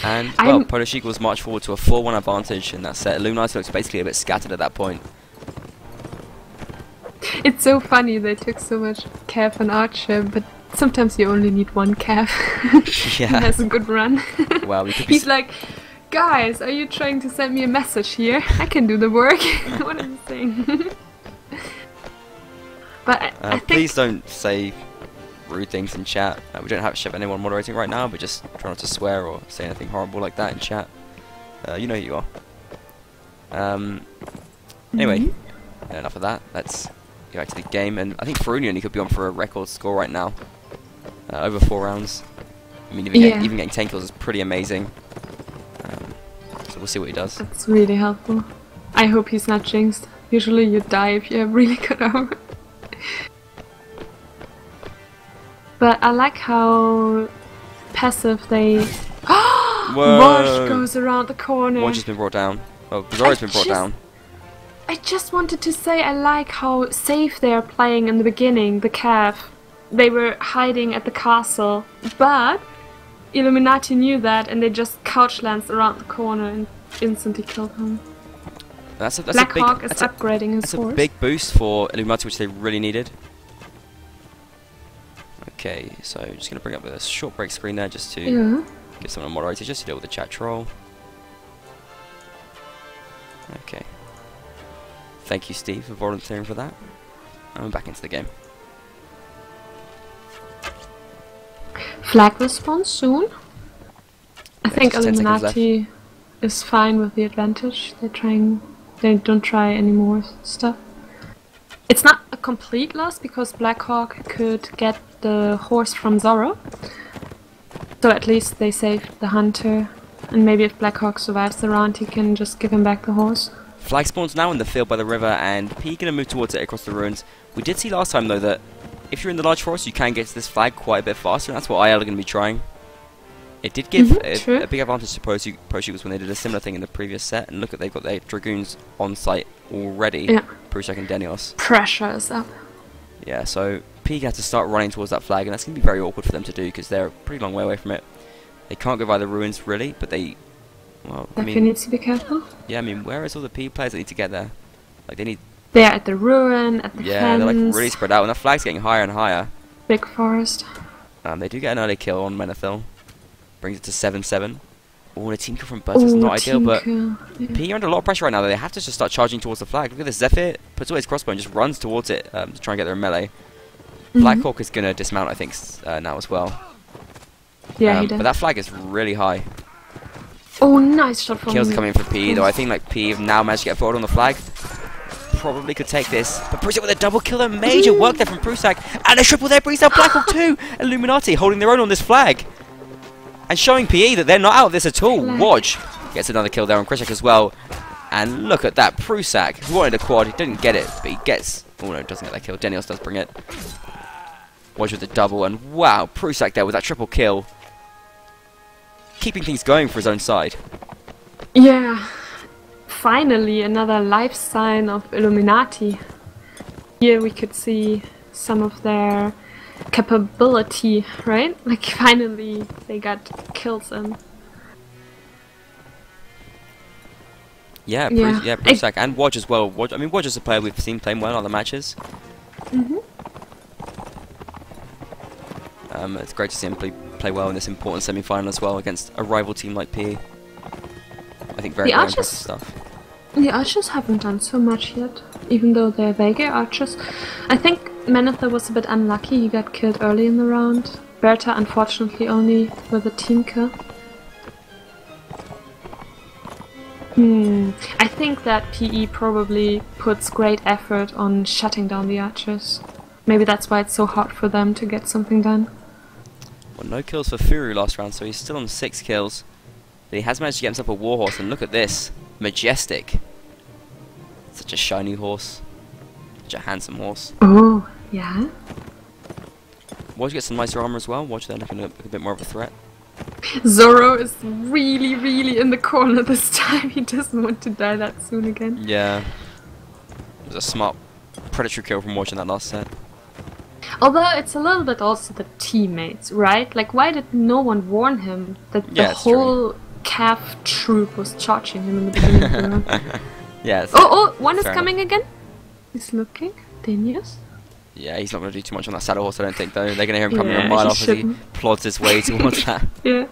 And, well, Polish Eagles march forward to a 4-1 advantage in that set. Illuminati looks basically a bit scattered at that point. It's so funny they took so much cav and archer, but sometimes you only need one cav. Yeah. He has a good run. Well, we could He's like, Guys, are you trying to send me a message here? I can do the work. What are you saying? But I think... Please don't say rude things in chat. We don't have anyone moderating right now, but just try not to swear or say anything horrible like that in chat. You know who you are. Anyway, enough of that. Let's get back to the game. And I think for Union, he could be on for a record score right now. Over 4 rounds. I mean, even getting 10 kills is pretty amazing. So we'll see what he does. That's really helpful. I hope he's not jinxed. Usually you die if you have really good armor. But I like how passive they... Wash goes around the corner. Wash has been brought down. Oh, Bizarro's been brought down. I just wanted to say I like how safe they are playing in the beginning, the Cav. They were hiding at the castle, but Illuminati knew that and they just couch lanced around the corner and instantly killed him. Blackhawk is upgrading his horse. That's a big boost for Illuminati, which they really needed. Okay, so just going to bring up a short break screen there just to give someone a moderator just to deal with the chat troll. Okay. Thank you, Steve, for volunteering for that. I'm back into the game. Flag will spawn soon. I think Illuminati is fine with the advantage. They don't try any more stuff. It's not a complete loss because Blackhawk could get the horse from Zorro. So at least they saved the hunter. And maybe if Blackhawk survives the round, he can just give him back the horse. Flag spawns now in the field by the river, and P gonna move towards it across the ruins. We did see last time though that if you're in the large forest, you can get to this flag quite a bit faster, and that's what IL are gonna be trying. It did give a big advantage to Pro Shooters when they did a similar thing in the previous set, and look at they've got their Dragoons on site already. Yeah. Prusak and Denios. Pressure is up. Yeah, so P has to start running towards that flag, and that's gonna be very awkward for them to do because they're a pretty long way away from it. They can't go by the ruins really, but they. Well, I mean, needs to be careful. Yeah, I mean, where is all the P players that need to get there? Like, they need... They're at the ruin, at the fence. Yeah, they're like really spread out, and the flag's getting higher and higher. Big forest. They do get an early kill on Menethil. Brings it to 7-7. Oh, a team kill from Buzz is not ideal, but P are under a lot of pressure right now. They have to just start charging towards the flag. Look at this, Zephyr puts away his crossbow and just runs towards it to try and get their melee. Blackhawk is going to dismount, I think, now as well. Yeah, he does. But that flag is really high. Oh, nice shot from Kills are coming for P, though I think like P have now managed to get forward on the flag. Probably could take this. But Prusak with a double kill, a major work there from Prusak. And a triple there brings down Blackhawk too. Illuminati holding their own on this flag. And showing PE that they're not out of this at all. Wodge gets another kill there on Krishak as well. And look at that, Prusak, who wanted a quad, he didn't get it, but he gets... Oh no, doesn't get that kill. Denios does bring it. Wodge with the double, and wow, Prusak there with that triple kill. Keeping things going for his own side. Yeah, finally another life sign of Illuminati. Here we could see some of their capability, right? Like finally they got kills in. Yeah, Prusak and Wodge as well. I mean, Wodge is a player we've seen playing well in other matches. It's great to see him play well in this important semi-final as well against a rival team like PE. I think very impressive stuff. The archers haven't done so much yet, even though they're Vega archers. I think Menethil was a bit unlucky, he got killed early in the round. Berta unfortunately only with a team kill. I think that PE probably puts great effort on shutting down the archers. Maybe that's why it's so hard for them to get something done. Well, no kills for Furu last round, so he's still on 6 kills. But he has managed to get himself a warhorse, and look at this. Majestic. Such a shiny horse. Such a handsome horse. Oh, yeah. Wodge gets some nicer armor as well. Wodge there looking a bit more of a threat. Zorro is really, really in the corner this time. He doesn't want to die that soon again. Yeah. It was a smart predatory kill from Wodge in that last set. Although it's a little bit also the teammates, right? Like, why did no one warn him that the whole Cav troop was charging him in the beginning of the round? Yeah. One is coming again. He's looking. Denios. Yeah, he's not going to do too much on that saddle horse, I don't think, though. They're going to hear him coming a mile off as he plods his way towards that. Yeah.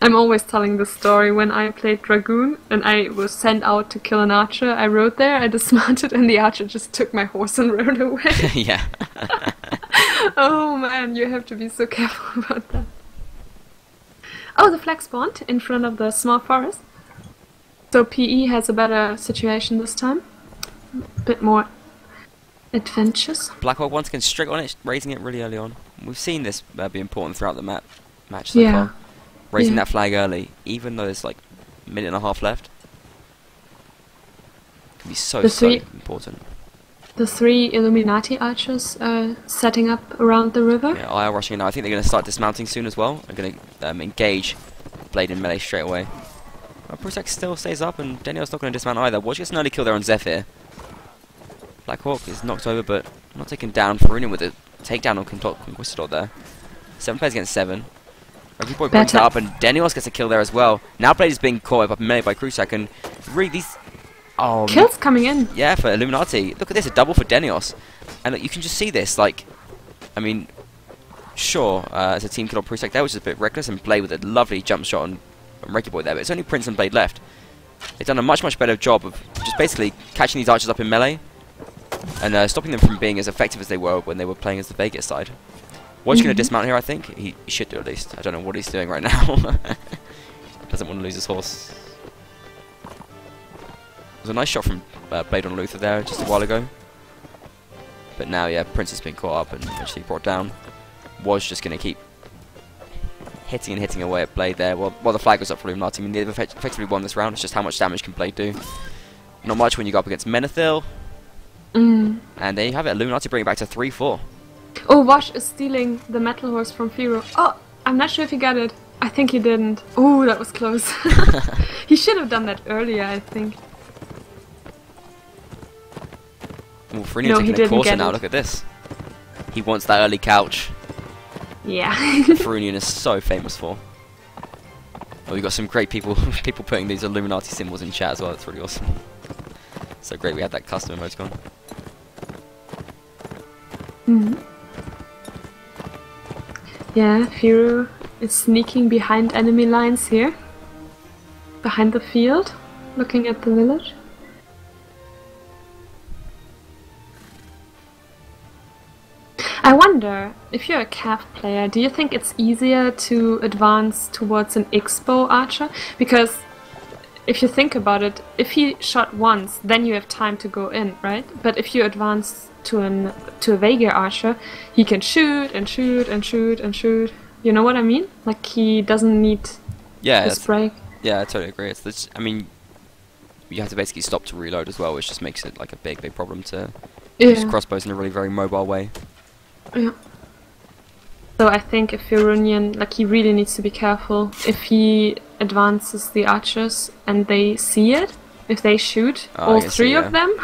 I'm always telling this story. When I played Dragoon and I was sent out to kill an archer, I rode there, I dismounted, and the archer just took my horse and rode away. Yeah. Oh man, you have to be so careful about that. Oh, the flag spawned in front of the small forest. So PE has a better situation this time. A bit more adventurous. Blackhawk once again straight on it, raising it really early on. We've seen this be important throughout the match so far. Raising that flag early, even though there's like a minute and a half left. Can be so important. The 3 Illuminati archers setting up around the river. Yeah, IR rushing now. I think they're going to start dismounting soon as well. They're going to engage Blade and melee straight away. Prusak still stays up, and Daniel's not going to dismount either. Watch gets an early kill there on Zephyr. Blackhawk is knocked over, but not taken down. Farunian with a takedown on Conquistador there. 7 players against 7. Rugby Boy brings that up, and Daniels gets a kill there as well. Now Blade is being caught up melee by Krusak, and really these... Oh, kills coming in. Yeah, for Illuminati. Look at this, a double for Denios. And look, you can just see this, like... I mean, sure, as a team kill on Prusek there, which is a bit reckless, and Blade with a lovely jump shot on Reggie Boy there, but it's only Prince and Blade left. They've done a much better job of just basically catching these archers up in melee, and stopping them from being as effective as they were when they were playing as the Vegas side. What's going to dismount here, I think? He should do at least. I don't know what he's doing right now. Doesn't want to lose his horse. It was a nice shot from Blade on Luther there just a while ago. But now, yeah, Prince has been caught up and eventually brought down. Was just going to keep hitting away at Blade there while the flag was up for Illuminati. I mean, they've effectively won this round. It's just how much damage can Blade do. Not much when you go up against Menethil. And there you have it. Illuminati bring it back to 3-4. Oh, Wash is stealing the metal horse from Firo. Oh, I'm not sure if he got it. I think he didn't. Oh, that was close. He should have done that earlier, I think. Well, Frenian taking a courser now. Look at this. He wants that early couch. Yeah. Frunian is so famous for. Well, we've got some great people putting these Illuminati symbols in chat as well. That's really awesome. So great we had that custom emoticon. Yeah, Firo is sneaking behind enemy lines here. Behind the field, looking at the village. I wonder, if you're a Cav player, do you think it's easier to advance towards an X-bow archer? Because if you think about it, if he shot once, then you have time to go in, right? But if you advance to a Vega archer, he can shoot and shoot and shoot and shoot. You know what I mean? Like, he doesn't need his break. Yeah, I totally agree. It's I mean, you have to basically stop to reload as well, which just makes it like a big problem to use crossbows in a really very mobile way. Yeah. So I think if Firunian, like, he really needs to be careful. If he advances the archers and they see it, if they shoot all three of them,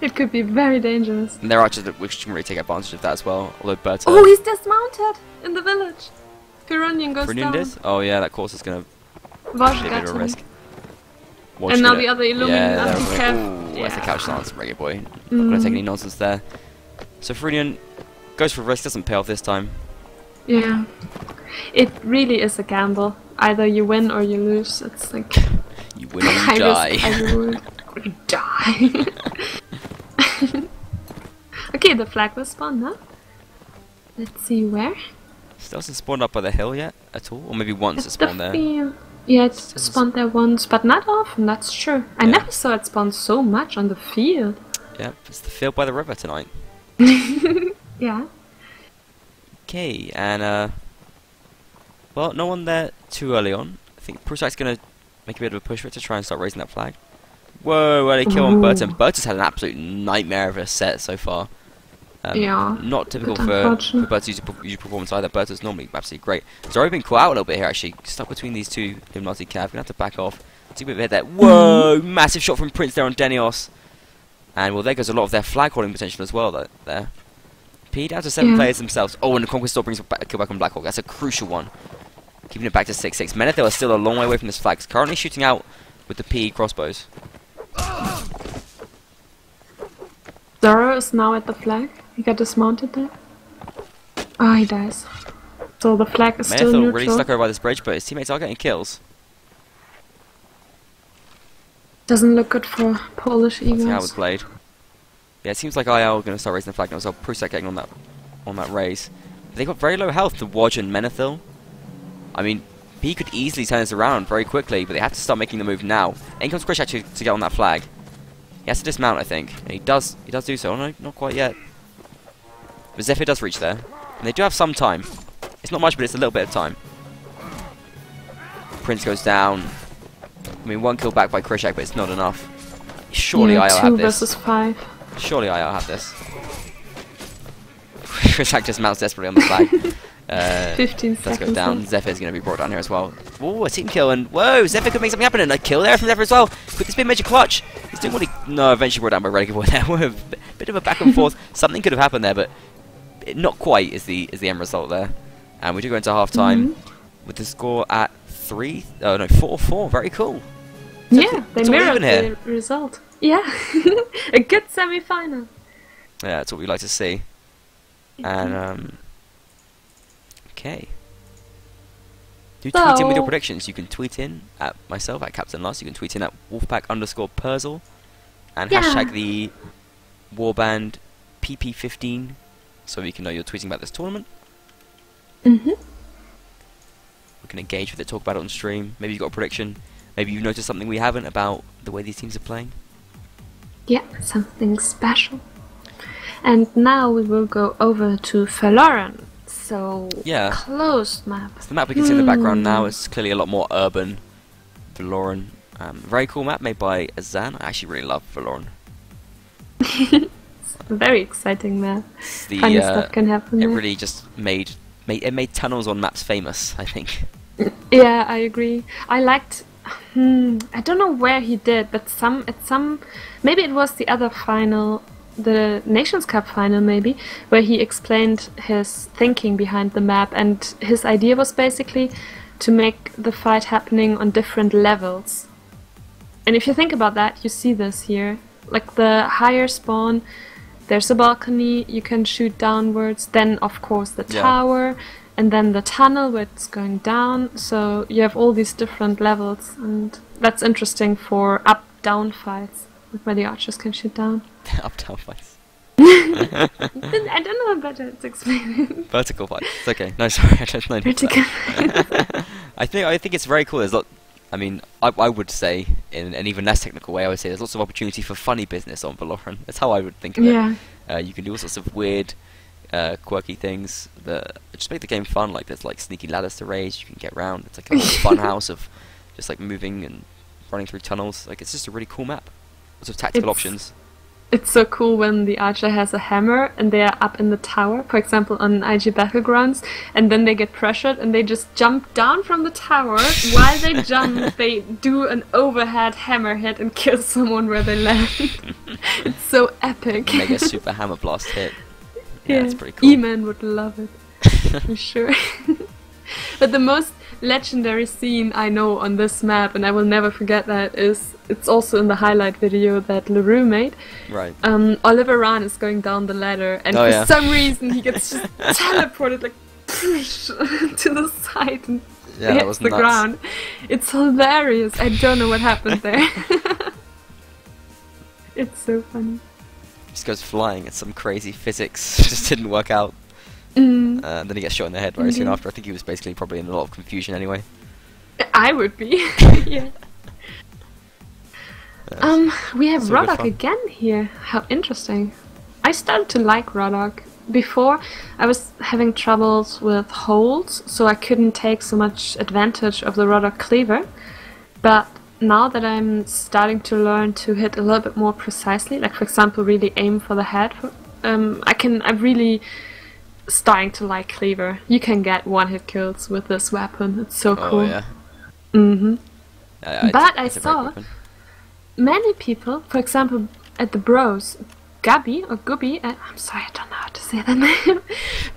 it could be very dangerous. And there are archers which can really take advantage of that as well. Although Berta... Oh, he's dismounted in the village. Firunian goes down. Oh yeah, that course is going to be a bit of a risk. And now the other Illuminati where's the couch stance, Reggae Boy? Not going to take any nonsense there. So Frunian goes for risk, doesn't pay off this time. Yeah. It really is a gamble. Either you win or you lose. It's like... You win or you die. Or you die. Okay, the flag will spawn now. Let's see where. Still hasn't spawned up by the hill yet at all? Or maybe once it spawned there. Yeah, it's spawned there once, but not often, that's true. I never saw it spawn so much on the field. Yep, it's the field by the river tonight. Yeah. Okay, and well, no one there too early on. I think Prusak's gonna make a bit of a push for it to try and start raising that flag. Whoa, early kill on Burton. Burton's had an absolute nightmare of a set so far. Not typical for Burton's usual performance either. Burton's normally absolutely great. He's already been caught out a little bit here actually. Stuck between these two Illuminati Cav. Gonna have to back off. Take a bit of a hit there. Whoa, massive shot from Prince there on Denios. And well, there goes a lot of their flag holding potential as well there. P down to 7 players themselves. Oh, and the Conquistador brings a kill back on Blackhawk. That's a crucial one. Keeping it back to 6-6. Menethil are still a long way away from this flag. He's currently shooting out with the PE crossbows. Zoro is now at the flag. He got dismounted there. Oh, he dies. So the flag is still Menethil neutral. really stuck over by this bridge, but his teammates are getting kills. Doesn't look good for Polish Let's see how Eagles. it's played. Yeah, it seems like IL are going to start raising the flag now, so Prusak getting on that raise. They got very low health to Wodge and Menethil. I mean, he could easily turn this around very quickly, but they have to start making the move now. In comes Krish actually to get on that flag. He has to dismount, I think, and he does do so. Oh no, not quite yet. But Zephyr does reach there, and they do have some time. It's not much, but it's a little bit of time. Prince goes down. I mean, 1 kill back by Krishak, but it's not enough. Surely IL have 2 this. versus 5. Surely IL have this. Krishak just mounts desperately on the flag. 15 Let's seconds go down. left. Zephyr's going to be brought down here as well. Ooh, a team kill, and whoa, Zephyr could make something happen, and a kill there from Zephyr as well. Could this be a major clutch? He's doing what he... No, eventually brought down by Renegade Boy there. A bit of a back and forth. Something could have happened there, but not quite is the end result there. And we do go into half-time with the score at 4-4. Very cool. So Yeah, they mirrored the result. Yeah, a good semi-final. Yeah, that's what we like to see. And, okay. Do tweet in with your predictions. You can tweet in at myself, at Captain Lust. You can tweet in at Wolfpack_Perzel. And hashtag the Warband PP15 so we can know you're tweeting about this tournament. We can engage with it, talk about it on stream. Maybe you've got a prediction. Maybe you've noticed something we haven't about the way these teams are playing. Yeah, something special. And now we will go over to Valoran. So, closed map. So the map we can see in the background now is clearly a lot more urban. Valoran. Very cool map made by Azan. I actually really love Valoran. It's a very exciting map. Funny stuff can happen there. It really just made tunnels on maps famous, I think. Yeah, I agree. I liked... I don't know where he did, but maybe it was the other final, the Nations Cup final maybe, where he explained his thinking behind the map, and his idea was basically to make the fight happening on different levels. And if you think about that, you see this here. Like the higher spawn, there's a balcony, you can shoot downwards, then of course the tower, and then the tunnel where it's going down, so you have all these different levels, and that's interesting for up-down fights, where the archers can shoot down. Up-down fights. I don't know better to explain it. Vertical fights. It's okay. No, sorry, I don't know. Vertical. I think it's very cool. There's I mean, I would say, in an even less technical way, I would say there's lots of opportunity for funny business on Valoran. That's how I would think of it. You can do all sorts of weird, quirky things that just make the game fun. Like there's like sneaky ladders to raise. You can get around. It's like a fun house of just like moving and running through tunnels. Like it's just a really cool map. Lots of tactical options. It's so cool when the archer has a hammer and they are up in the tower, for example on IG Battlegrounds, and then they get pressured and they just jump down from the tower. While they jump, they do an overhead hammer hit and kill someone where they land. It's so epic. Mega super hammer blast hit. Yeah, it's pretty cool. E-Man would love it, for sure. But the most legendary scene I know on this map, and I will never forget that, is it's also in the highlight video that LaRue made. Right. Oliver Rahn is going down the ladder, and for some reason he gets just teleported like to the side and hits the ground. It's hilarious. I don't know what happened there. It's so funny. Just goes flying. It's some crazy physics. Just didn't work out. Then he gets shot in the head very soon after. I think he was basically probably in a lot of confusion anyway. I would be. Yeah. We have Rodok again here. How interesting. I started to like Rodok. Before, I was having troubles with holds, so I couldn't take so much advantage of the Rodok cleaver. But now that I'm starting to learn to hit a little bit more precisely, like for example really aim for the head, I'm really starting to like cleaver. You can get one-hit kills with this weapon. It's so cool. Oh yeah. But I saw many people, for example at the Bros, Gubby, I'm sorry, I don't know how to say that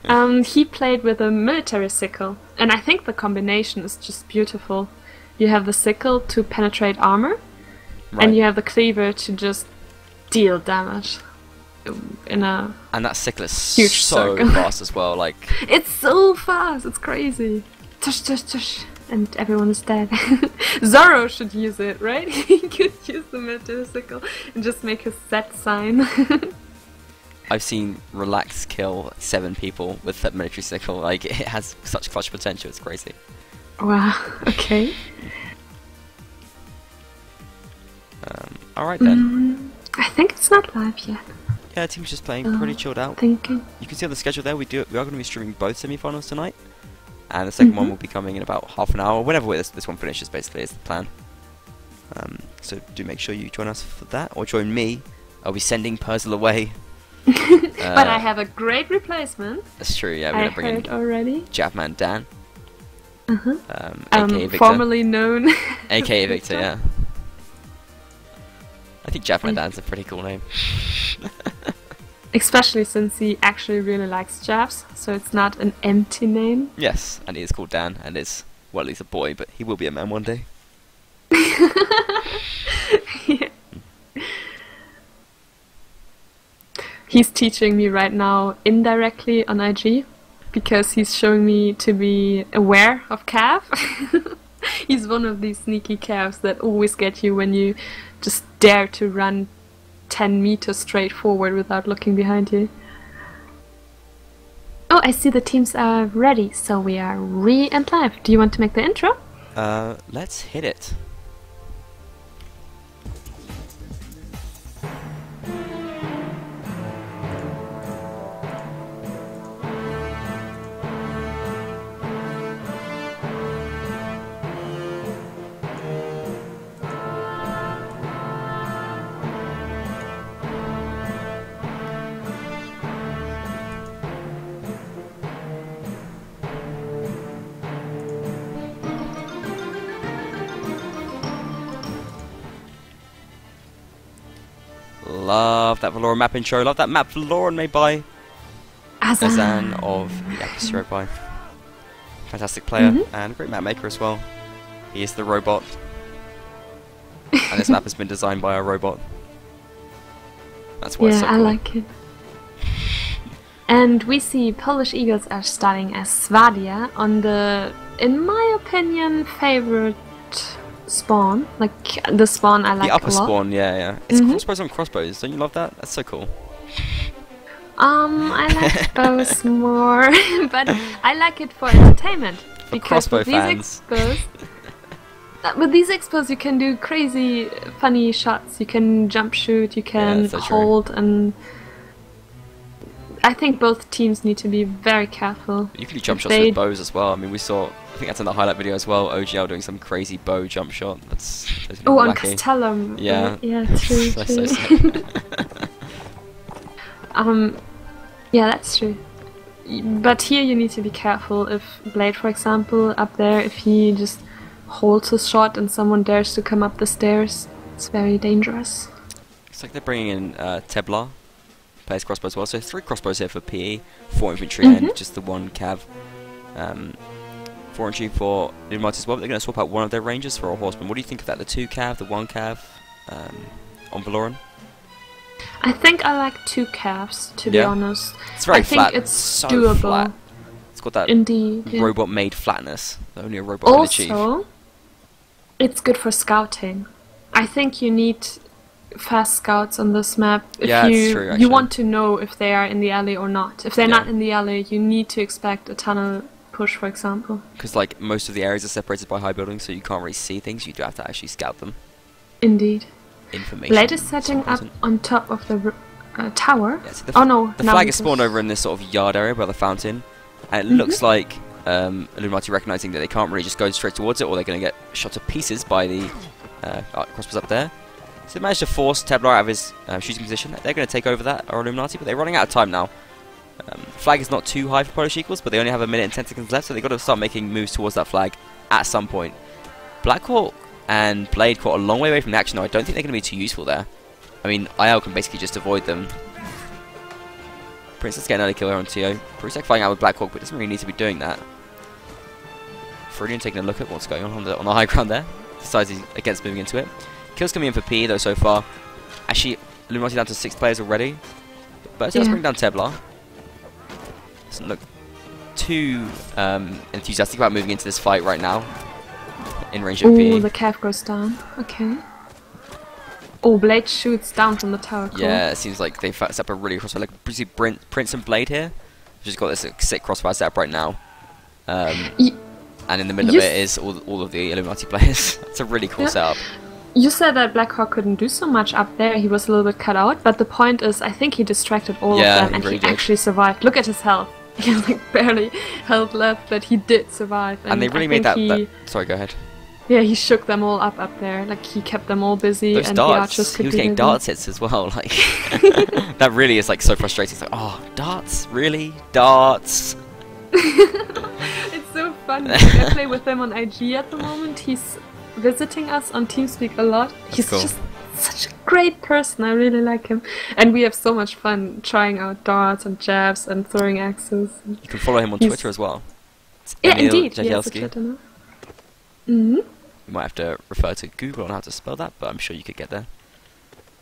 name. He played with a military sickle, and I think the combination is just beautiful. You have the sickle to penetrate armor, and you have the cleaver to just deal damage. in a And that sickle is huge so circle. fast as well. Like, it's so fast, it's crazy. Tush, tush, tush. And everyone is dead. Zorro should use it, right? He could use the military sickle and just make a set sign. I've seen Relax kill 7 people with that military sickle. Like, it has such clutch potential. It's crazy. Wow. Okay. Alright then. I think it's not live yet. Yeah, the team's just playing pretty chilled out. Thinking. You can see on the schedule there, we are going to be streaming both semi-finals tonight. And the second one will be coming in about half an hour, whenever this one finishes, basically, is the plan. So do make sure you join us for that, or join me. I'll be sending Persil away. But I have a great replacement. That's true, yeah, we're going to bring in already. Javman Dan. AKA Victor. Formerly known. AKA Victor, yeah. I think Javman Dan's a pretty cool name. Especially since he actually really likes Javs, so it's not an empty name. Yes, and he is called Dan, and is, well, he's a boy, but he will be a man one day. Yeah. He's teaching me right now indirectly on IG, because he's showing me to be aware of cav. He's one of these sneaky calves that always get you when you just dare to run 10 meters straight forward without looking behind you. Oh, I see the teams are ready, so we are and live. Do you want to make the intro? Let's hit it. Love that Valoran map intro. Love that map Valoran made by Azan of Yakuza. Fantastic player and great map maker as well. He is the robot. And this map has been designed by a robot. That's why it's so cool. I like it. And we see Polish Eagles are starting as Swadia on the, in my opinion, favorite spawn. Like the spawn I like the upper a lot. spawn, yeah. It's crossbows on crossbows. Don't you love that? That's so cool. I like bows more, but I like it for entertainment. For crossbow fans. With these expos you can do crazy funny shots. You can jump shoot, you can hold, and I think both teams need to be very careful. You can do jump shots with bows as well. I mean, we saw, I think that's in the highlight video as well, OGL doing some crazy bow jump shot. That's on Castellum. Yeah. Yeah, true. So sick. Yeah, that's true. But here you need to be careful. If Blade, for example, up there, if he just holds a shot and someone dares to come up the stairs, it's very dangerous. It's like they're bringing in Teblar, plays crossbow as well. So 3 crossbows here for PE, 4 infantry and just the 1 cav. 4 infantry for Illuminati as well, but they're going to swap out one of their rangers for a horseman. What do you think of that? The 2 cav, the 1 cav on Valoran? I think I like 2 calves, to be honest. It's very flat. I think it's so doable. Flat. It's got that robot-made flatness that only a robot can achieve. Also, it's good for scouting. I think you need fast scouts on this map. If that's true, actually. You want to know if they are in the alley or not. If they're not in the alley, you need to expect a tunnel push, for example. Because like most of the areas are separated by high buildings, so you can't really see things. You do have to actually scout them. Indeed. Information. Blade is setting up on top of the tower. Yeah, so the flag is spawned over in this sort of yard area by the fountain, and it looks like Illuminati recognizing that they can't really just go straight towards it, or they're going to get shot to pieces by the crossbows up there. So they managed to force Teblar out of his shooting position. They're going to take over that, or Illuminati, but they're running out of time now. The flag is not too high for Polish Eagles, but they only have 1 minute and 10 seconds left, so they've got to start making moves towards that flag at some point. Blackhawk and Blade caught a long way away from the action, though. I don't think they're going to be too useful there. I mean, IL can basically just avoid them. Princess getting an early kill here on TO. Prusek fighting out with Blackhawk, but doesn't really need to be doing that. Freudian taking a look at what's going on the high ground there. Decides he's against moving into it. Kills coming in for PE, though, so far. Actually, Illuminati down to 6 players already. But let's bring down Teblar. Doesn't look too enthusiastic about moving into this fight right now. In range of P. Oh, the calf goes down. Okay. Oh, Blade shoots down from the tower. Cool. Yeah, it seems like they've set up a really crossfire. Like, you see Prince and Blade here. We've just got this sick crossfire setup right now. And in the middle of it is all of the Illuminati players. It's a really cool setup. You said that Blackhawk couldn't do so much up there. He was a little bit cut out. But the point is, I think he distracted all of them, and he actually survived. Look at his health. He has like barely health left, but he did survive. And they really made that. Sorry, go ahead. Yeah, he shook them all up there. Like, he kept them all busy. Those and darts, the archers could he was getting darts hits as well. Like, that really is like so frustrating. It's like, oh, darts, really, darts. It's so funny. I play with him on IG at the moment. He's visiting us on TeamSpeak a lot. He's just such a great person. I really like him, and we have so much fun trying out darts and jabs and throwing axes. You can follow him on Twitter as well. Yeah, indeed. He has a Twitter now. You might have to refer to Google on how to spell that, but I'm sure you could get there.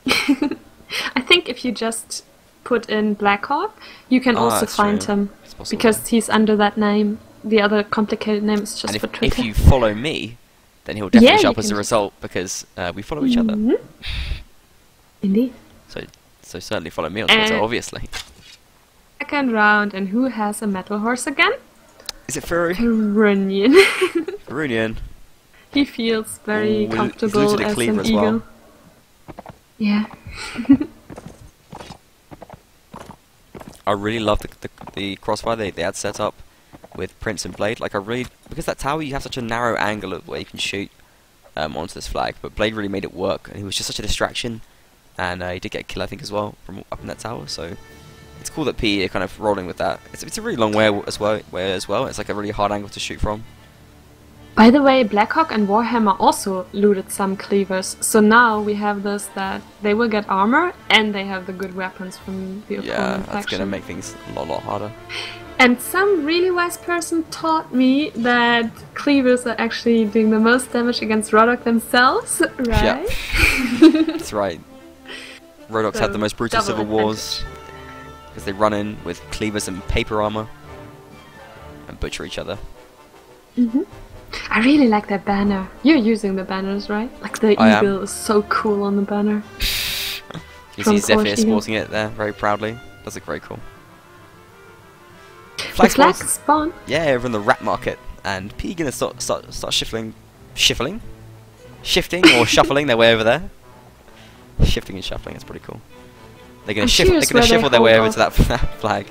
I think if you just put in Blackhawk, you can also find him, because he's under that name. The other complicated name is just for Twitter. If you follow me, then he'll definitely show up as a result, because we follow each other. Indeed. So certainly follow me on Twitter, obviously. Second round, and who has a metal horse again? Is it Furu? Ferunian. Ferunian. He feels very comfortable as an eagle. Well. Yeah. I really love the crossfire they had set up with Prince and Blade. Like, because that tower, you have such a narrow angle of where you can shoot onto this flag, but Blade really made it work, and he was just such a distraction, and he did get a kill, I think, as well from up in that tower. So it's cool that PE are kind of rolling with that. It's a really long way as well. It's like a really hard angle to shoot from. By the way, Blackhawk and Warhammer also looted some cleavers, so now we have this that they will get armor and they have the good weapons from the opponent faction. That's going to make things a lot harder. And some really wise person taught me that cleavers are actually doing the most damage against Rodok themselves, right? Yeah. That's right. Rodoks have the most brutal civil wars because they run in with cleavers and paper armor and butcher each other. I really like that banner. You're using the banners, right? Like, the eagle is so cool on the banner. You see Zephyr sporting it there very proudly. Does look very cool. Flag spawn? Yeah, over in the rat market. And P gonna start shifting or shuffling their way over there. Shifting and shuffling, that's pretty cool. They're gonna shuffle their way over to that flag.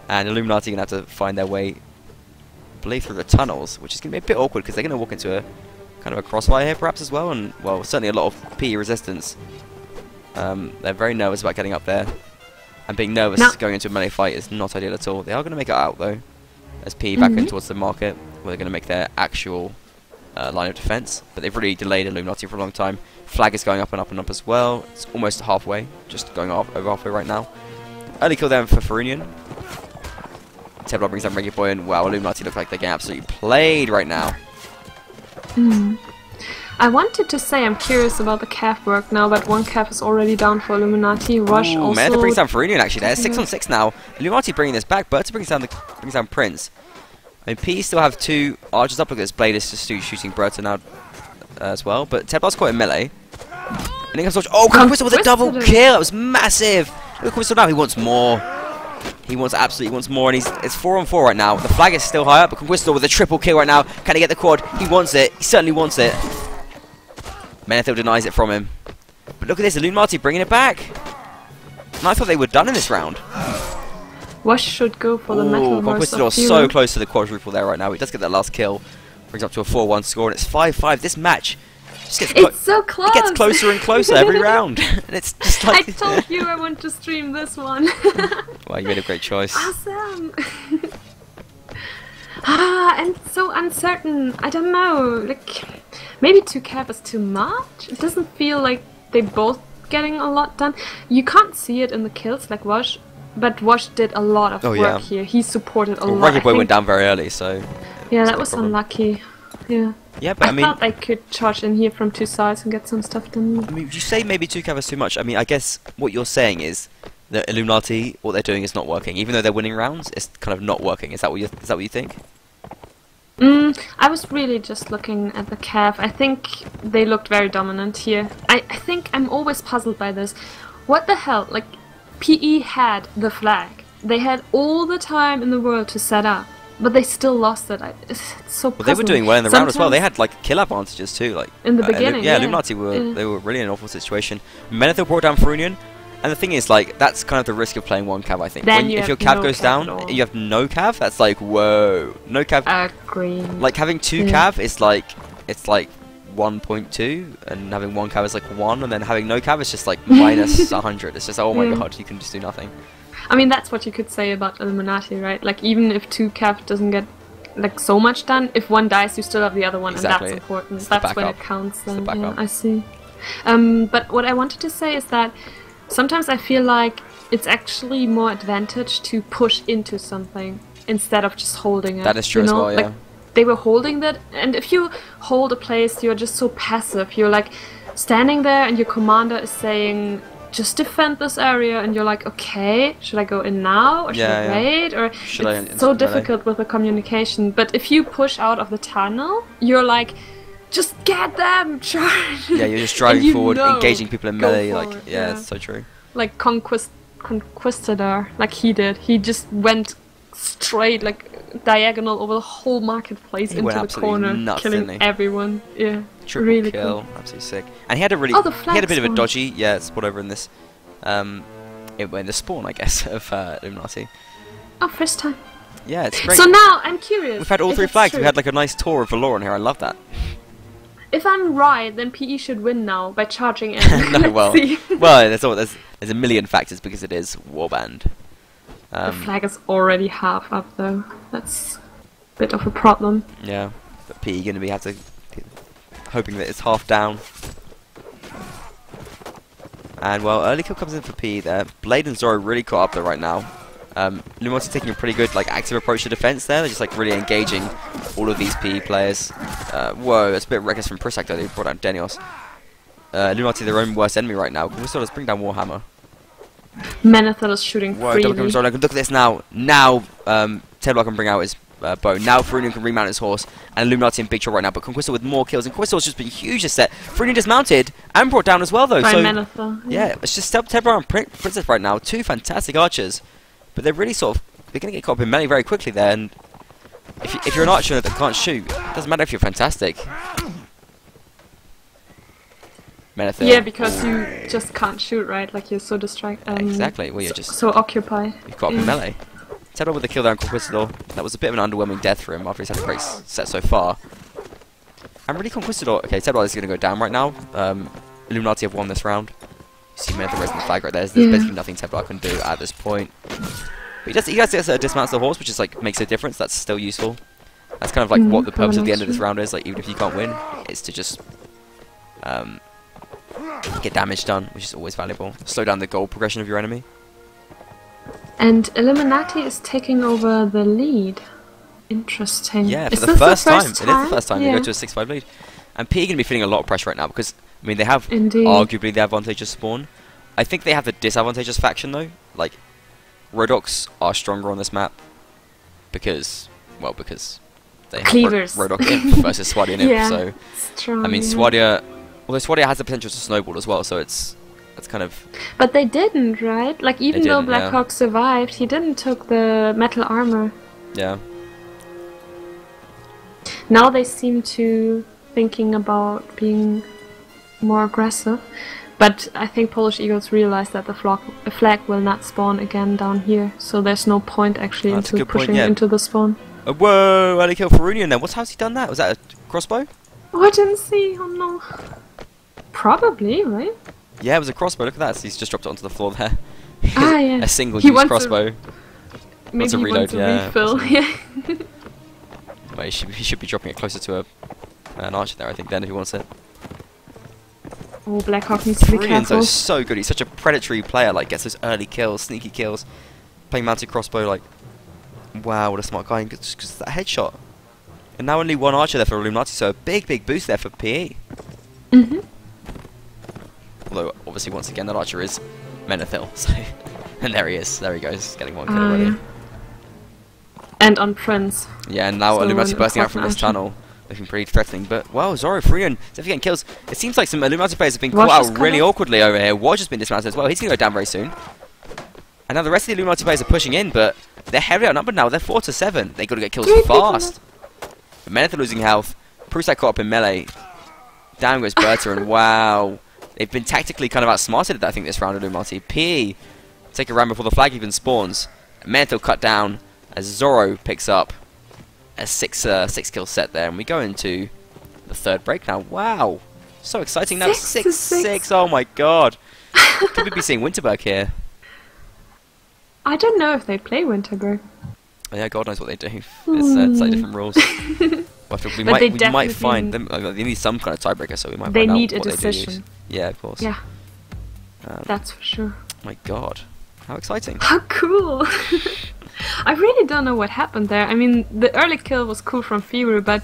And Illuminati are gonna have to find their way, I believe, through the tunnels, which is going to be a bit awkward because they're going to walk into a kind of a crossfire here perhaps as well, and well, certainly a lot of PE resistance. They're very nervous about getting up there, and being nervous going into a melee fight is not ideal at all. They are going to make it out though, as PE back in towards the market, where they're going to make their actual line of defense, but they've really delayed Illuminati for a long time. Flag is going up and up and up as well. It's almost halfway, just going over halfway right now. Early kill there for Ferunian. Teblar brings down Reggae Boy, and wow, Illuminati look like they're getting absolutely played right now. I wanted to say I'm curious about the calf work now, but one calf is already down for Illuminati. Rush also. Man, that brings down Ferunian actually there. 6 on 6 now. Illuminati bringing this back. Berta brings down Prince. I mean, P still have 2 archers up. Look at this Blade is just shooting Berta now as well. But Teblar's quite a melee. And he comes Conquistor with a double kill. That was massive. Look at Conquistor now. He wants more. He absolutely wants more, and it's 4 on 4 right now. The flag is still high up, but Conquistor with a triple kill right now. Can he get the quad? He wants it. He certainly wants it. Menethil denies it from him. But look at this, Illuminati bringing it back. And I thought they were done in this round. Wash should go for the metal horse. Conquistador so close to the quadruple there right now. He does get that last kill. Brings up to a 4-1 score, and it's 5-5. This match just gets it's so close. It gets closer and closer every round. And it's just like I told you I want to stream this one. Well, you made a great choice. Awesome. And so uncertain. I don't know. Like, maybe 2 cap is too much. It doesn't feel like they both getting a lot done. You can't see it in the kills like Wash, but Wash did a lot of work here. He supported a lot. Reggae Boy went down very early, so yeah, that was unlucky. Yeah. Yeah, but I mean, thought I could charge in here from 2 sides and get some stuff done. I mean, would you say maybe 2 cap is too much? I mean, I guess what you're saying is the Illuminati, what they're doing is not working. Even though they're winning rounds, it's kind of not working. Is that what you think? I was really just looking at the Cav. I think they looked very dominant here. I think I'm always puzzled by this. What the hell? Like, PE had the flag. They had all the time in the world to set up, but they still lost it. It's so puzzling. Well, they were doing well in the round as well. They had like kill advantages too. Like in the beginning, yeah, Illuminati were they were really in an awful situation. Menethil brought down Ferunion. And the thing is, like, that's kind of the risk of playing one cav, I think. If your cav goes down, and you have no cav, that's like, whoa. No cav. Agree. Like, having 2 cav is like, it's like 1.2, and having 1 cav is like 1, and then having no cav is just like minus 100. It's just, oh my god, you can just do nothing. I mean, that's what you could say about Illuminati, right? Like, even if 2 cav doesn't get, like, so much done, if one dies, you still have the other one, exactly. And that's important. It's that's when it counts. Then. Yeah, I see. But what I wanted to say is that sometimes I feel like it's actually more advantage to push into something instead of just holding it. That is true as well, yeah. Like, they were holding that, and if you hold a place, you're just so passive. You're like standing there and your commander is saying, just defend this area, and you're like, okay, should I go in now, or should I wait? Or it's so difficult with the communication. But if you push out of the tunnel, you're like, just get them, charge! Yeah, you're just driving forward, engaging people in melee, like, yeah, it's so true. Like Conquistador, like he did. He just went straight, like, diagonal over the whole marketplace into the corner, nuts, killing everyone. Yeah, triple really kill, cool. absolutely sick. And he had a really, he had a bit of a dodgy, spot over in this, in the spawn, I guess, of Illuminati. Oh, first time. Yeah, it's great. So now, I'm curious. We've had all 3 flags. We had like a nice tour of Valoran here. I love that. If I'm right, then PE should win now by charging in. No, well, there's a million factors because it is Warband. The flag is already half up though. That's a bit of a problem. Yeah, but PE going to have to hoping that it's half down. And well, early kill comes in for PE there. Blade and Zoro really caught up though right now. Illuminati taking a pretty good like active approach to defense there. They're just like really engaging all of these PE players. Whoa, that's a bit reckless from Prisak though. They brought down Denios. Illuminati their own worst enemy right now. Can we sort of bring down Warhammer? Menethil is shooting freely. Look at this now. Now, Teblar can bring out his bow. Now Ferunion can remount his horse. And Illuminati in big trouble right now. But Conquista with more kills. And Conquista's just been huge this set. Ferunion dismounted and brought down as well though. By so Menethil, yeah, it's just Teblar and Princess right now. 2 fantastic archers. But they're really sort of, they're going to get caught up in melee very quickly there, and if you're an archer that can't shoot, it doesn't matter if you're fantastic. Menethil. Yeah, because you just can't shoot, right? Like, you're so distracted. Exactly, well, you're just so occupied. You've caught up in melee. Teblar with the kill there on Conquistador. That was a bit of an underwhelming death for him after he's had a great set so far. And really Conquistador, okay, Teblar is going to go down right now. Illuminati have won this round. You see Menethil raising the flag right there. There's basically nothing Teblar can do at this point. But he does dismount the horse, which is like makes a difference. That's still useful. That's kind of like what the purpose of the end of this round is. Like even if you can't win, it's to just get damage done, which is always valuable. Slow down the goal progression of your enemy. And Illuminati is taking over the lead. Interesting. Yeah, for the first time. It is the first time they go to a 6-5 lead. And PE going to be feeling a lot of pressure right now because I mean they have arguably the advantageous spawn. I think they have the disadvantageous faction though. Like Rodoks are stronger on this map because they have Rodok Imp versus Swadia and Imp. So strong, I mean Swadia, although Swadia has the potential to snowball as well, so that's kind of. But they didn't, right? Like even though Blackhawk survived, he didn't took the metal armor. Yeah. Now they seem to thinking about being more aggressive. But I think Polish Eagles realized that the flag will not spawn again down here, so there's no point actually into pushing into the spawn. Whoa! Early kill Ferunion then. How's he done that? Was that a crossbow? Oh, I didn't see. Oh no. Probably, right? Yeah, it was a crossbow. Look at that. So he's just dropped it onto the floor there. Ah, yeah. A single-use crossbow. Maybe he wants a refill. Yeah. Well, he should be dropping it closer to an archer there, I think. Then if he wants it. Oh, Blackhawk needs to be careful. Is so good. He's such a predatory player. Like gets those early kills, sneaky kills, playing mounted crossbow. Like, wow, what a smart guy! Because that headshot. And now only 1 archer there for Illuminati, so a big boost there for PE. Mhm. Although obviously once again that archer is Menethil, so And there he is. There he goes. Getting one kill Oh, already. yeah. And on Prince. Yeah, and now So Illuminati an bursting out from important this item. tunnel. Looking pretty threatening. But, wow, Zoro, Freeman, definitely getting kills. It seems like some Illuminati players have been Watch caught is out cut really off. awkwardly over here. Watch has been dismounted as well. He's going to go down very soon. And now the rest of the Illuminati players are pushing in, but they're heavily outnumbered now. They're 4 to 7. They've got to get kills fast. The Meneth are losing health. Prusak caught up in melee. Down goes Berta, and wow. They've been tactically kind of outsmarted, I think, this round, Illuminati. P take a round before the flag even spawns. Meneth will cut down as Zoro picks up a 6 kill set there. And we go into the third break now. Wow. So exciting now. 6-6. Oh my god. Could we be seeing Winterberg here? I don't know if they play Winterberg. Yeah, God knows what they do. It's like different rules. We might find them. They need some kind of tiebreaker, so we might. They find need out a what they do decision. use. Yeah, of course. Yeah, that's for sure. My God, how exciting! How cool! I really don't know what happened there. I mean, the early kill was cool from Firu, but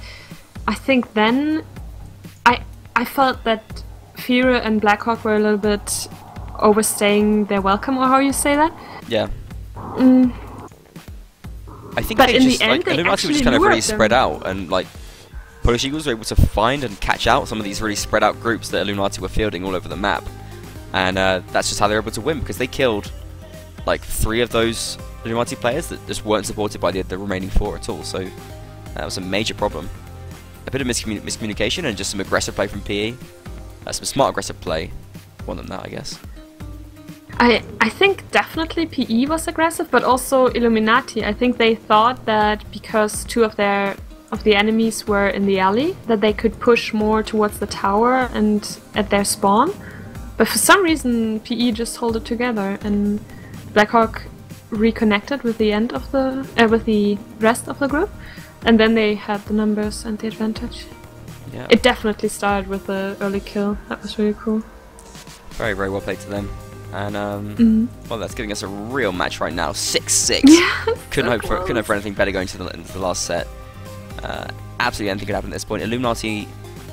I think then I felt that Firu and Blackhawk were a little bit overstaying their welcome, or how you say that. Yeah. I think But they in just the end, like they Illuminati were just actually kind of really lured them. spread out, and like Polish Eagles were able to find and catch out some of these really spread out groups that Illuminati were fielding all over the map, and that's just how they were able to win, because they killed like 3 of those Illuminati players that just weren't supported by the remaining 4 at all. So that was a major problem. A bit of miscommunication and just some aggressive play from PE. Some smart aggressive play. More than that, I guess. I think definitely PE was aggressive, but also Illuminati. I think they thought that because 2 of the enemies were in the alley, that they could push more towards the tower and at their spawn. But for some reason, PE just held it together, and Blackhawk reconnected with the end of with the rest of the group, and then they had the numbers and the advantage. Yeah. It definitely started with the early kill. That was really cool. Very, very well played to them. And well, that's giving us a real match right now. 6-6. Yeah, couldn't hope for anything better going into the last set. Absolutely anything could happen at this point. Illuminati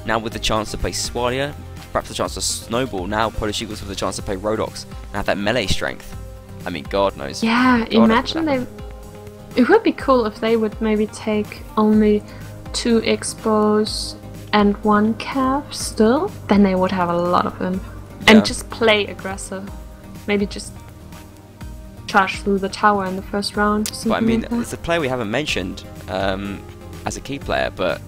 now with the chance to play Swalia, perhaps the chance to snowball. Now Polish Eagles with the chance to play Rodox and have that melee strength. I mean, God knows. Yeah, God imagine they. It would be cool if they would maybe take only 2 expos and 1 cav still. Then they would have a lot of imp. Yeah. And just play aggressive. Maybe just charge through the tower in the first round. But I mean, like that. it's a player we haven't mentioned as a key player, but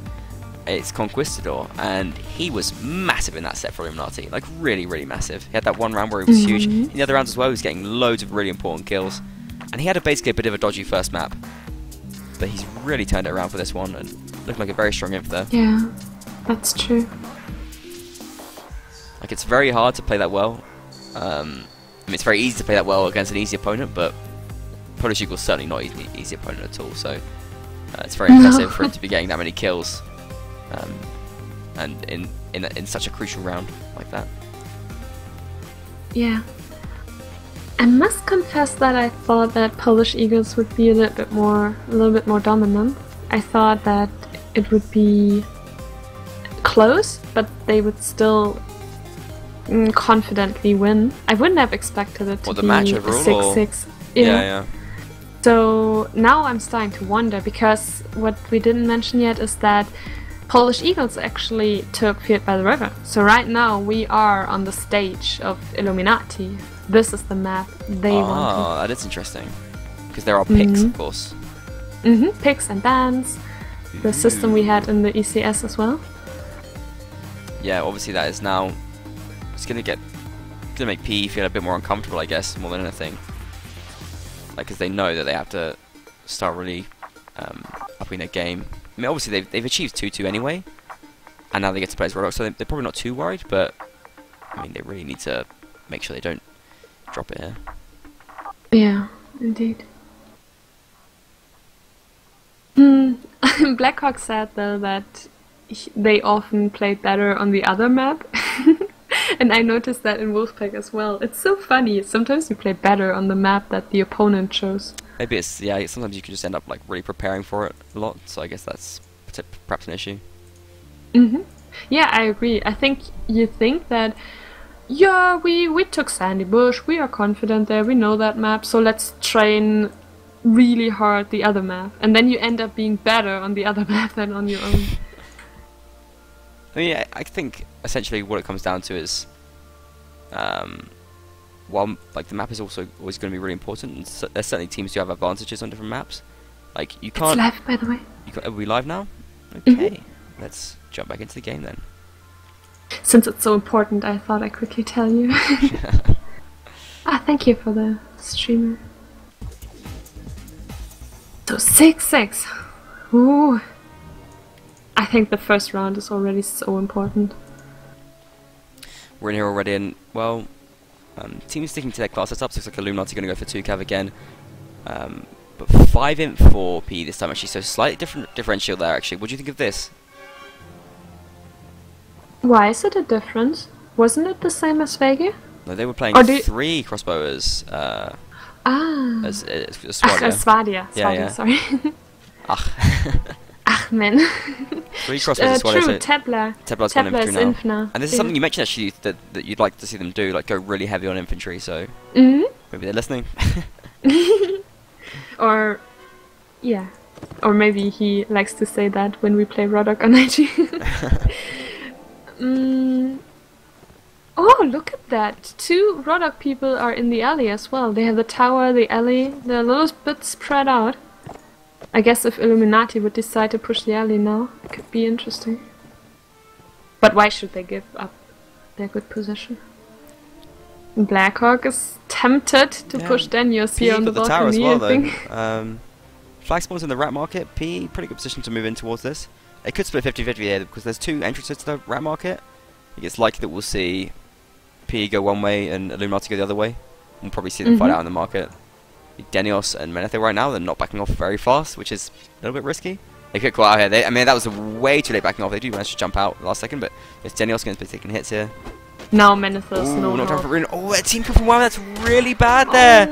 it's Conquistador, and he was massive in that set for Illuminati. Like, really, really massive. He had that one round where he was huge. In the other rounds as well, he was getting loads of really important kills. And he had basically a bit of a dodgy first map. But he's really turned it around for this one, and looking like a very strong imp there. Yeah, that's true. Like, it's very hard to play that well. I mean, it's very easy to play that well against an easy opponent, but Polish Eagle's certainly not an easy opponent at all, so it's very impressive for him to be getting that many kills, and in such a crucial round like that. Yeah. I must confess that I thought that Polish Eagles would be a little bit more dominant. I thought that it would be close, but they would still confidently win. I wouldn't have expected it to the be match overall, 6-6. Yeah. So now I'm starting to wonder, because what we didn't mention yet is that Polish Eagles actually took Field by the River. So right now we are on the stage of Illuminati. This is the map they wanted. Oh, that is interesting. Because there are picks, of course. Picks and bands. The system we had in the ECS as well. Yeah, obviously that is now. It's gonna make PE feel a bit more uncomfortable, I guess, more than anything. Like, because they know that they have to start really upping their game. I mean, obviously they've achieved 2-2 anyway, and now they get to play as Rodox, so they're probably not too worried. But I mean, they really need to make sure they don't drop it here. Yeah, indeed. Blackhawk said though that they often played better on the other map. And I noticed that in Wolfpack as well. It's so funny. Sometimes you play better on the map that the opponent chose. Maybe it's, yeah, sometimes you can just end up like really preparing for it a lot, so I guess that's perhaps an issue. Yeah, I agree. I think you think that yeah, we took Sandy Bush, we are confident there, we know that map, so let's train really hard the other map. And then you end up being better on the other map than on your own. I mean, I think essentially what it comes down to is, while like the map is also always going to be really important, and so, there's certainly teams who have advantages on different maps. Like you can't. It's live, by the way. Are we live now? Okay, let's jump back into the game then. Since it's so important, I thought I'd quickly tell you. Thank you for the streamer. So 6-6. Ooh. I think the first round is already so important. We're in here already, and well, teams sticking to their class setups. Looks like Illuminati going to go for 2 cav again, but 5 int for P this time actually. So slightly different differential there actually. What do you think of this? Why is it a difference? Wasn't it the same as Vega? No, they were playing 3 crossbowers. As Swadia. Swadia. Yeah. Sorry. Ach, man. 3 crossbows Swadia. True, Tebler. Tebler's gone infantry now. Infna. And this is something you mentioned actually that you'd like to see them do, like go really heavy on infantry. So maybe they're listening. Or yeah, or maybe he likes to say that when we play Rodok on IG. Oh, look at that! 2 Rodok people are in the alley as well. They have the tower, the alley. They're a little bit spread out. I guess if Illuminati would decide to push the alley now, it could be interesting. But why should they give up their good position? Blackhawk is tempted to push Danios here on the balcony, tower as well, I think. though. Flag spawns in the rat market. P, pretty good position to move in towards this. It could split 50-50 here because there's 2 entrances to the rat market. I think it's likely that we'll see P go one way and Illuminati go the other way. We'll probably see them fight out in the market. Denios and Menethil right now, they're not backing off very fast, which is a little bit risky. They could go out here. I mean, that was way too late backing off. They do manage to jump out last second, but it's Denios going to be taking hits here. Now Menethil's no not time for Rune. Oh, that team kill from WoW, that's really bad there.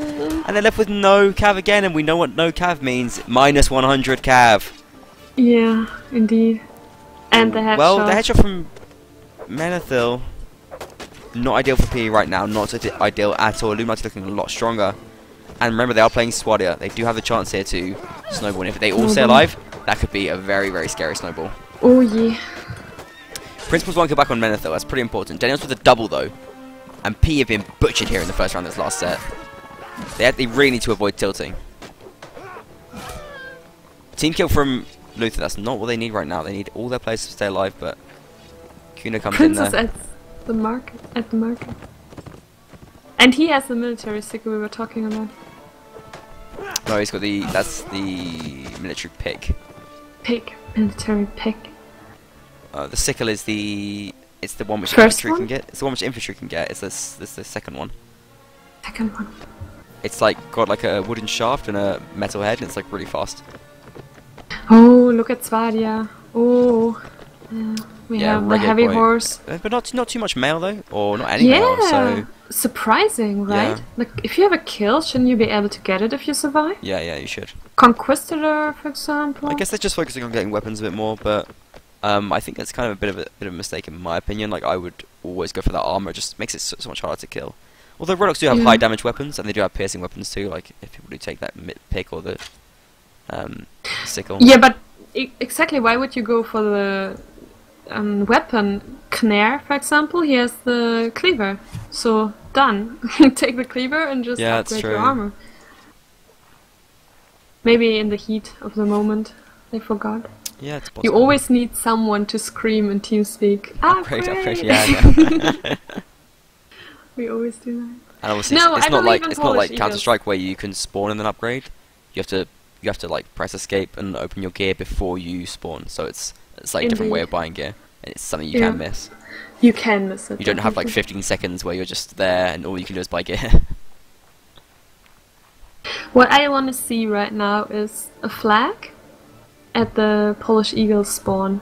And they're left with no cav again, and we know what no cav means. Minus 100 cav. Yeah, indeed. And the headshot. Well, the headshot from Menethil, not ideal for P right now, not ideal at all. Illuminati looking a lot stronger. And remember, they are playing Swadia. They do have the chance here to snowball. And if they all stay alive, that could be a very, very scary snowball. Oh, yeah. Principals won't go back on Menethil. That's pretty important. Daniels with a double, though. And P have been butchered here in the first round of this last set. They really need to avoid tilting. Team kill from Luther. That's not what they need right now. They need all their players to stay alive, but Kuna comes in there. At the market. And he has the military sickle we were talking about. No, he's got the... That's the military pick. Military pick. The sickle is the... It's the one which First infantry one? can get. It's the one which infantry can get. It's the second one. Second one. It's like got like a wooden shaft and a metal head, and it's like really fast. Oh, look at Swadia. Oh. We have the heavy horse. But not too much mail though, or not any mail. So surprising, right? Yeah. Like if you have a kill, shouldn't you be able to get it if you survive? Yeah, you should. Conquistador, for example. I guess they're just focusing on getting weapons a bit more, but I think that's kind of a bit of a mistake in my opinion. Like I would always go for that armor; it just makes it so much harder to kill. Although Rodox do have high damage weapons, and they do have piercing weapons too. Like if people do take that pick or the sickle. Yeah, but exactly. Why would you go for the weapon? Knair, for example, he has the cleaver. So done. Take the cleaver and just upgrade your armor. Maybe in the heat of the moment, they forgot. Yeah, it's possible. You always need someone to scream in TeamSpeak. Upgrade, yeah. We always do that. And obviously, it's not like Counter-Strike where you can spawn and then upgrade. You have to like press escape and open your gear before you spawn. So it's like a different way of buying gear, and it's something you can miss. You can miss it. You don't have like 15 seconds where you're just there and all you can do is buy gear. What I want to see right now is a flag at the Polish Eagles spawn.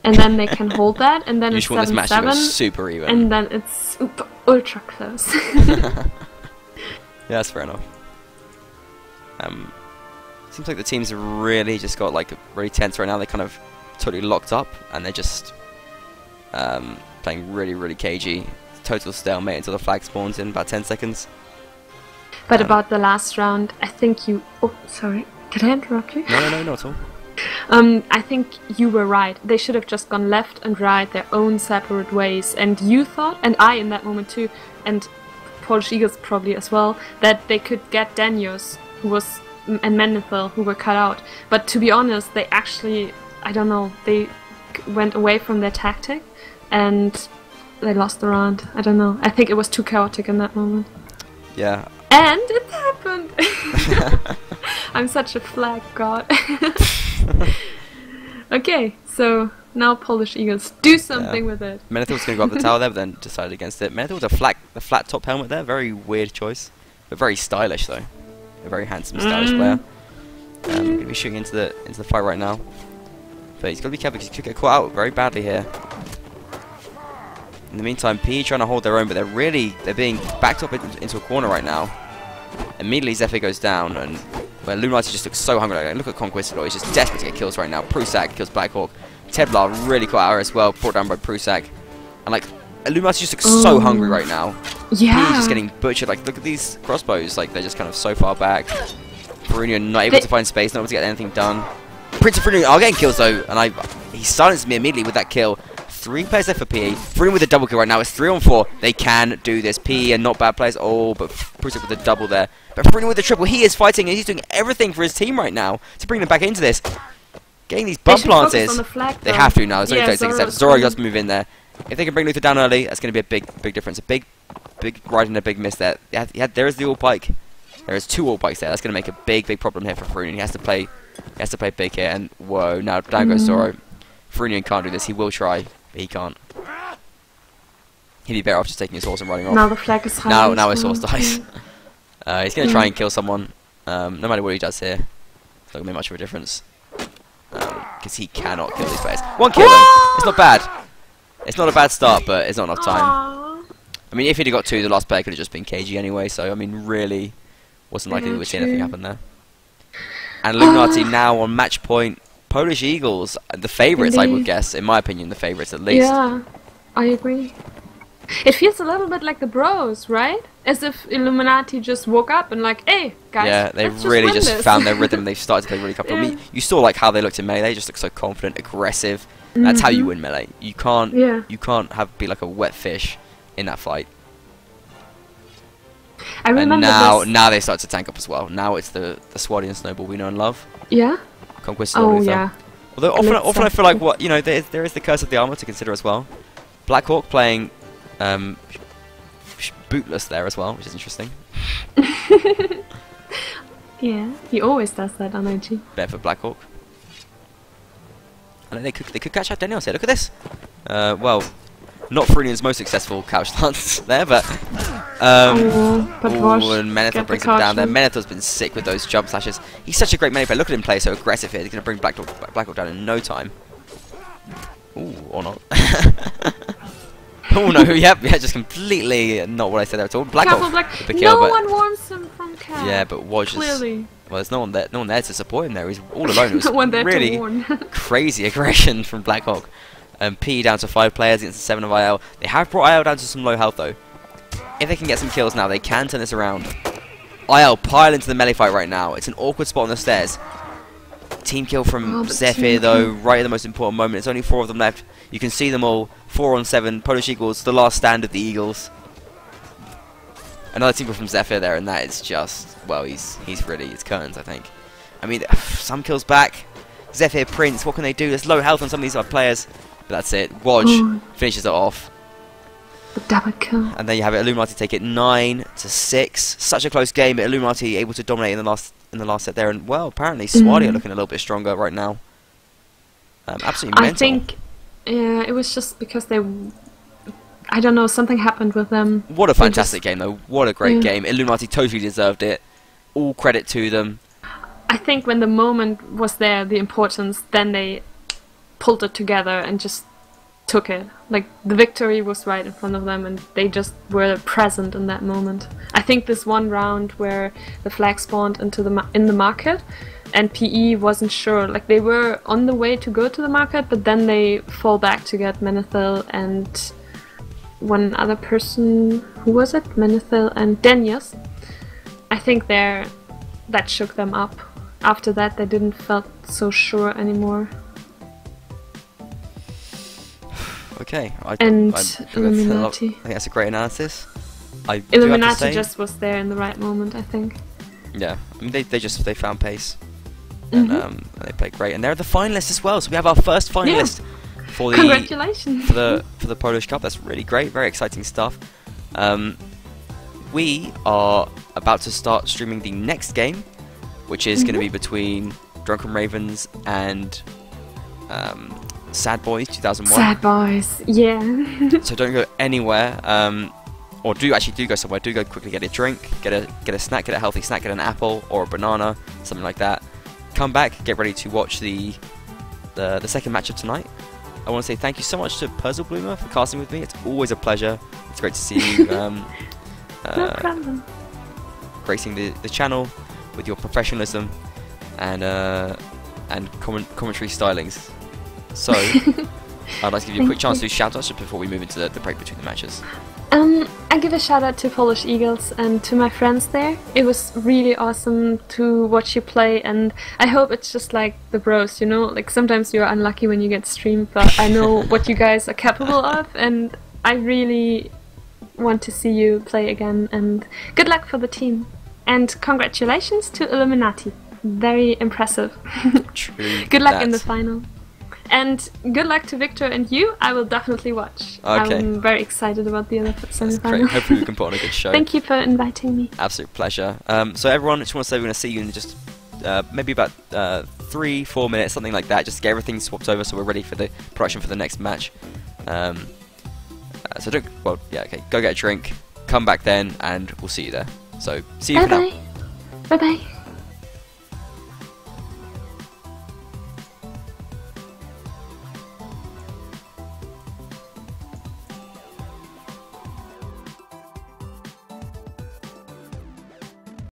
And then they can hold that, and then it's 7-7, super even. and then it's ultra close. Yeah, that's fair enough. Seems like the teams have really just got like really tense right now. They're kind of totally locked up, and they're just playing really, really cagey. total stalemate until the flag spawns in about 10 seconds. But about the last round, I think you... Oh, sorry. Did I interrupt you? No, not at all. I think you were right. They should have just gone left and right their own separate ways. And you thought, and I in that moment too, and Polish Eagles probably as well, that they could get Danios, who was, and Menethil, who were cut out. But to be honest, they actually, I don't know, they went away from their tactic and they lost the round. I don't know. I think it was too chaotic in that moment. Yeah. And it happened! I'm such a flag god. Okay, so now Polish Eagles, do something with it. Menethil was going to go up the tower there, but then decided against it. Menethil with a flat top helmet there, very weird choice, but very stylish though. A very handsome, stylish player. Going to be shooting into the fight right now, but he's got to be careful because he could get caught out very badly here. In the meantime, PE trying to hold their own, but they're being backed up into a corner right now. Immediately Zephyr goes down, and Illuminati just looks so hungry. Like, look at Conquistador, he's just desperate to get kills right now. Prusak kills Blackhawk. Teblar really caught out as well, brought down by Prusak. And like, Illuminati just looks so hungry right now. Yeah. He's just getting butchered. Like, look at these crossbows, like they're just kind of so far back. Farunian not able to find space, not able to get anything done. Prince of Farunian are getting kills though, and he silenced me immediately with that kill. 3 players there for PE. Farunian with a double kill right now. It's 3 on 4. They can do this. PE are not bad players. Oh, but Prusak with a double there. But Farunian with the triple. He is fighting and he's doing everything for his team right now to bring them back into this. Getting these bump plances. They have to now. There's only 30 seconds left. Zoro does move in there. If they can bring Luther down early, that's going to be a big difference. A big ride and a big miss there. There is the all pike. There is 2 all pikes there. That's going to make a big problem here for Farunian. He has to play big here. And whoa, now down goes Zoro. Farunian can't do this. He will try, but he can't. He'd be better off just taking his horse and running off. Now the flag is high. Now his horse dies. He's going to try and kill someone. No matter what he does here, it's not going to make much of a difference. Because he cannot kill these players. 1 kill though. It's not bad. It's not a bad start, but it's not enough time. I mean, if he'd have got 2, the last player could have just been KG anyway. So I mean, really, wasn't likely we would see anything happen there. And Illuminati now on match point. Polish Eagles, the favourites, I would guess. In my opinion, the favourites at least. Yeah, I agree. It feels a little bit like the Bros, right? As if Illuminati just woke up and like, hey, guys, yeah, they've really just found their rhythm. They've started to play really comfortable. I mean, you saw like how they looked in melee. They just look so confident, aggressive. That's how you win melee. You can't be like a wet fish in that fight. I remember and now they start to tank up as well. Now it's the Swadian Snowball we know and love. Yeah. Conquistador Luther. Yeah. Although often I feel like there is the curse of the armor to consider as well. Blackhawk playing bootless there as well, which is interesting. Yeah, he always does that on IG. Better for Blackhawk. And they could catch out Daniels here. Look at this. Well, not Farunian's most successful couch lance there, but and Menethil brings him down there. Menethil's been sick with those jump slashes. He's such a great melee player. Look at him play so aggressive here. He's going to bring Blackhawk down in no time. Ooh, or not. Oh no, yep, just completely not what I said there at all. Blackhawk, no one warns him from cap. Yeah, but Woj clearly. Well, there's no one there to support him there. He's all alone. It was no one there really to warn. crazy aggression from Blackhawk. P down to 5 players against 7 of IL. They have brought IL down to some low health though. If they can get some kills now, they can turn this around. IL pile into the melee fight right now. It's an awkward spot on the stairs. Team kill from Zephyr though, right at the most important moment. There's only 4 of them left. You can see them all. 4 on 7. Polish Eagles, the last stand of the Eagles. Another team kill from Zephyr there, and that is just, well, he's really, it's curtains, I think. I mean, some kills back. Zephyr, Prince, what can they do? There's low health on some of these other players. But that's it. Woj finishes it off. The double kill. And there you have it. Illuminati take it 9-6. Such a close game, but Illuminati able to dominate in the last set there. And well, apparently Swadi are looking a little bit stronger right now. Absolutely mental. I think it was just because they, I don't know, something happened with them. What a fantastic game though. What a great game. Illuminati totally deserved it. All credit to them. I think when the moment was there, the importance, then they pulled it together and just took it. Like, the victory was right in front of them and they just were present in that moment. I think this one round where the flag spawned into in the market and PE wasn't sure, like they were on the way to go to the market, but then they fall back to get Menethil and one other person. Who was it? Menethil and Denius. I think that shook them up. After that, they didn't felt so sure anymore. Okay, Illuminati. I think that's a great analysis. Illuminati just was there in the right moment, I think. Yeah, I mean they found pace, and they played great, and they're the finalists as well. So we have our first finalist for the congratulations for the Polish Cup. That's really great, very exciting stuff. We are about to start streaming the next game, which is going to be between Drunken Ravens and Sad Boys 2001. Sad Boys, yeah. So don't go anywhere. Or do go somewhere. Do go quickly, get a drink, get a snack, get a healthy snack, get an apple or a banana, something like that. Come back, get ready to watch the second match of tonight. I want to say thank you so much to Puzzle Bloomer for casting with me. It's always a pleasure. It's great to see you no problem. gracing the channel with your professionalism and commentary stylings. So I'd like to give you a quick chance to shout outs just before we move into the break between the matches. I give a shout out to Polish Eagles and to my friends there. It was really awesome to watch you play, and I hope it's just like the bros, you know? Like sometimes you're unlucky when you get streamed, but I know what you guys are capable of, and I really want to see you play again, and good luck for the team. And congratulations to Illuminati. Very impressive. True. Good luck in the final. And good luck to Victor and you. I will definitely watch. Okay. I'm very excited about the other semi-final. That's great. Hopefully we can put on a good show. Thank you for inviting me. Absolute pleasure. So everyone, I just want to say we're going to see you in just maybe about 3-4 minutes, something like that. Just get everything swapped over so we're ready for the production for the next match. So go get a drink, come back then, and we'll see you there. So see you for now. Bye bye.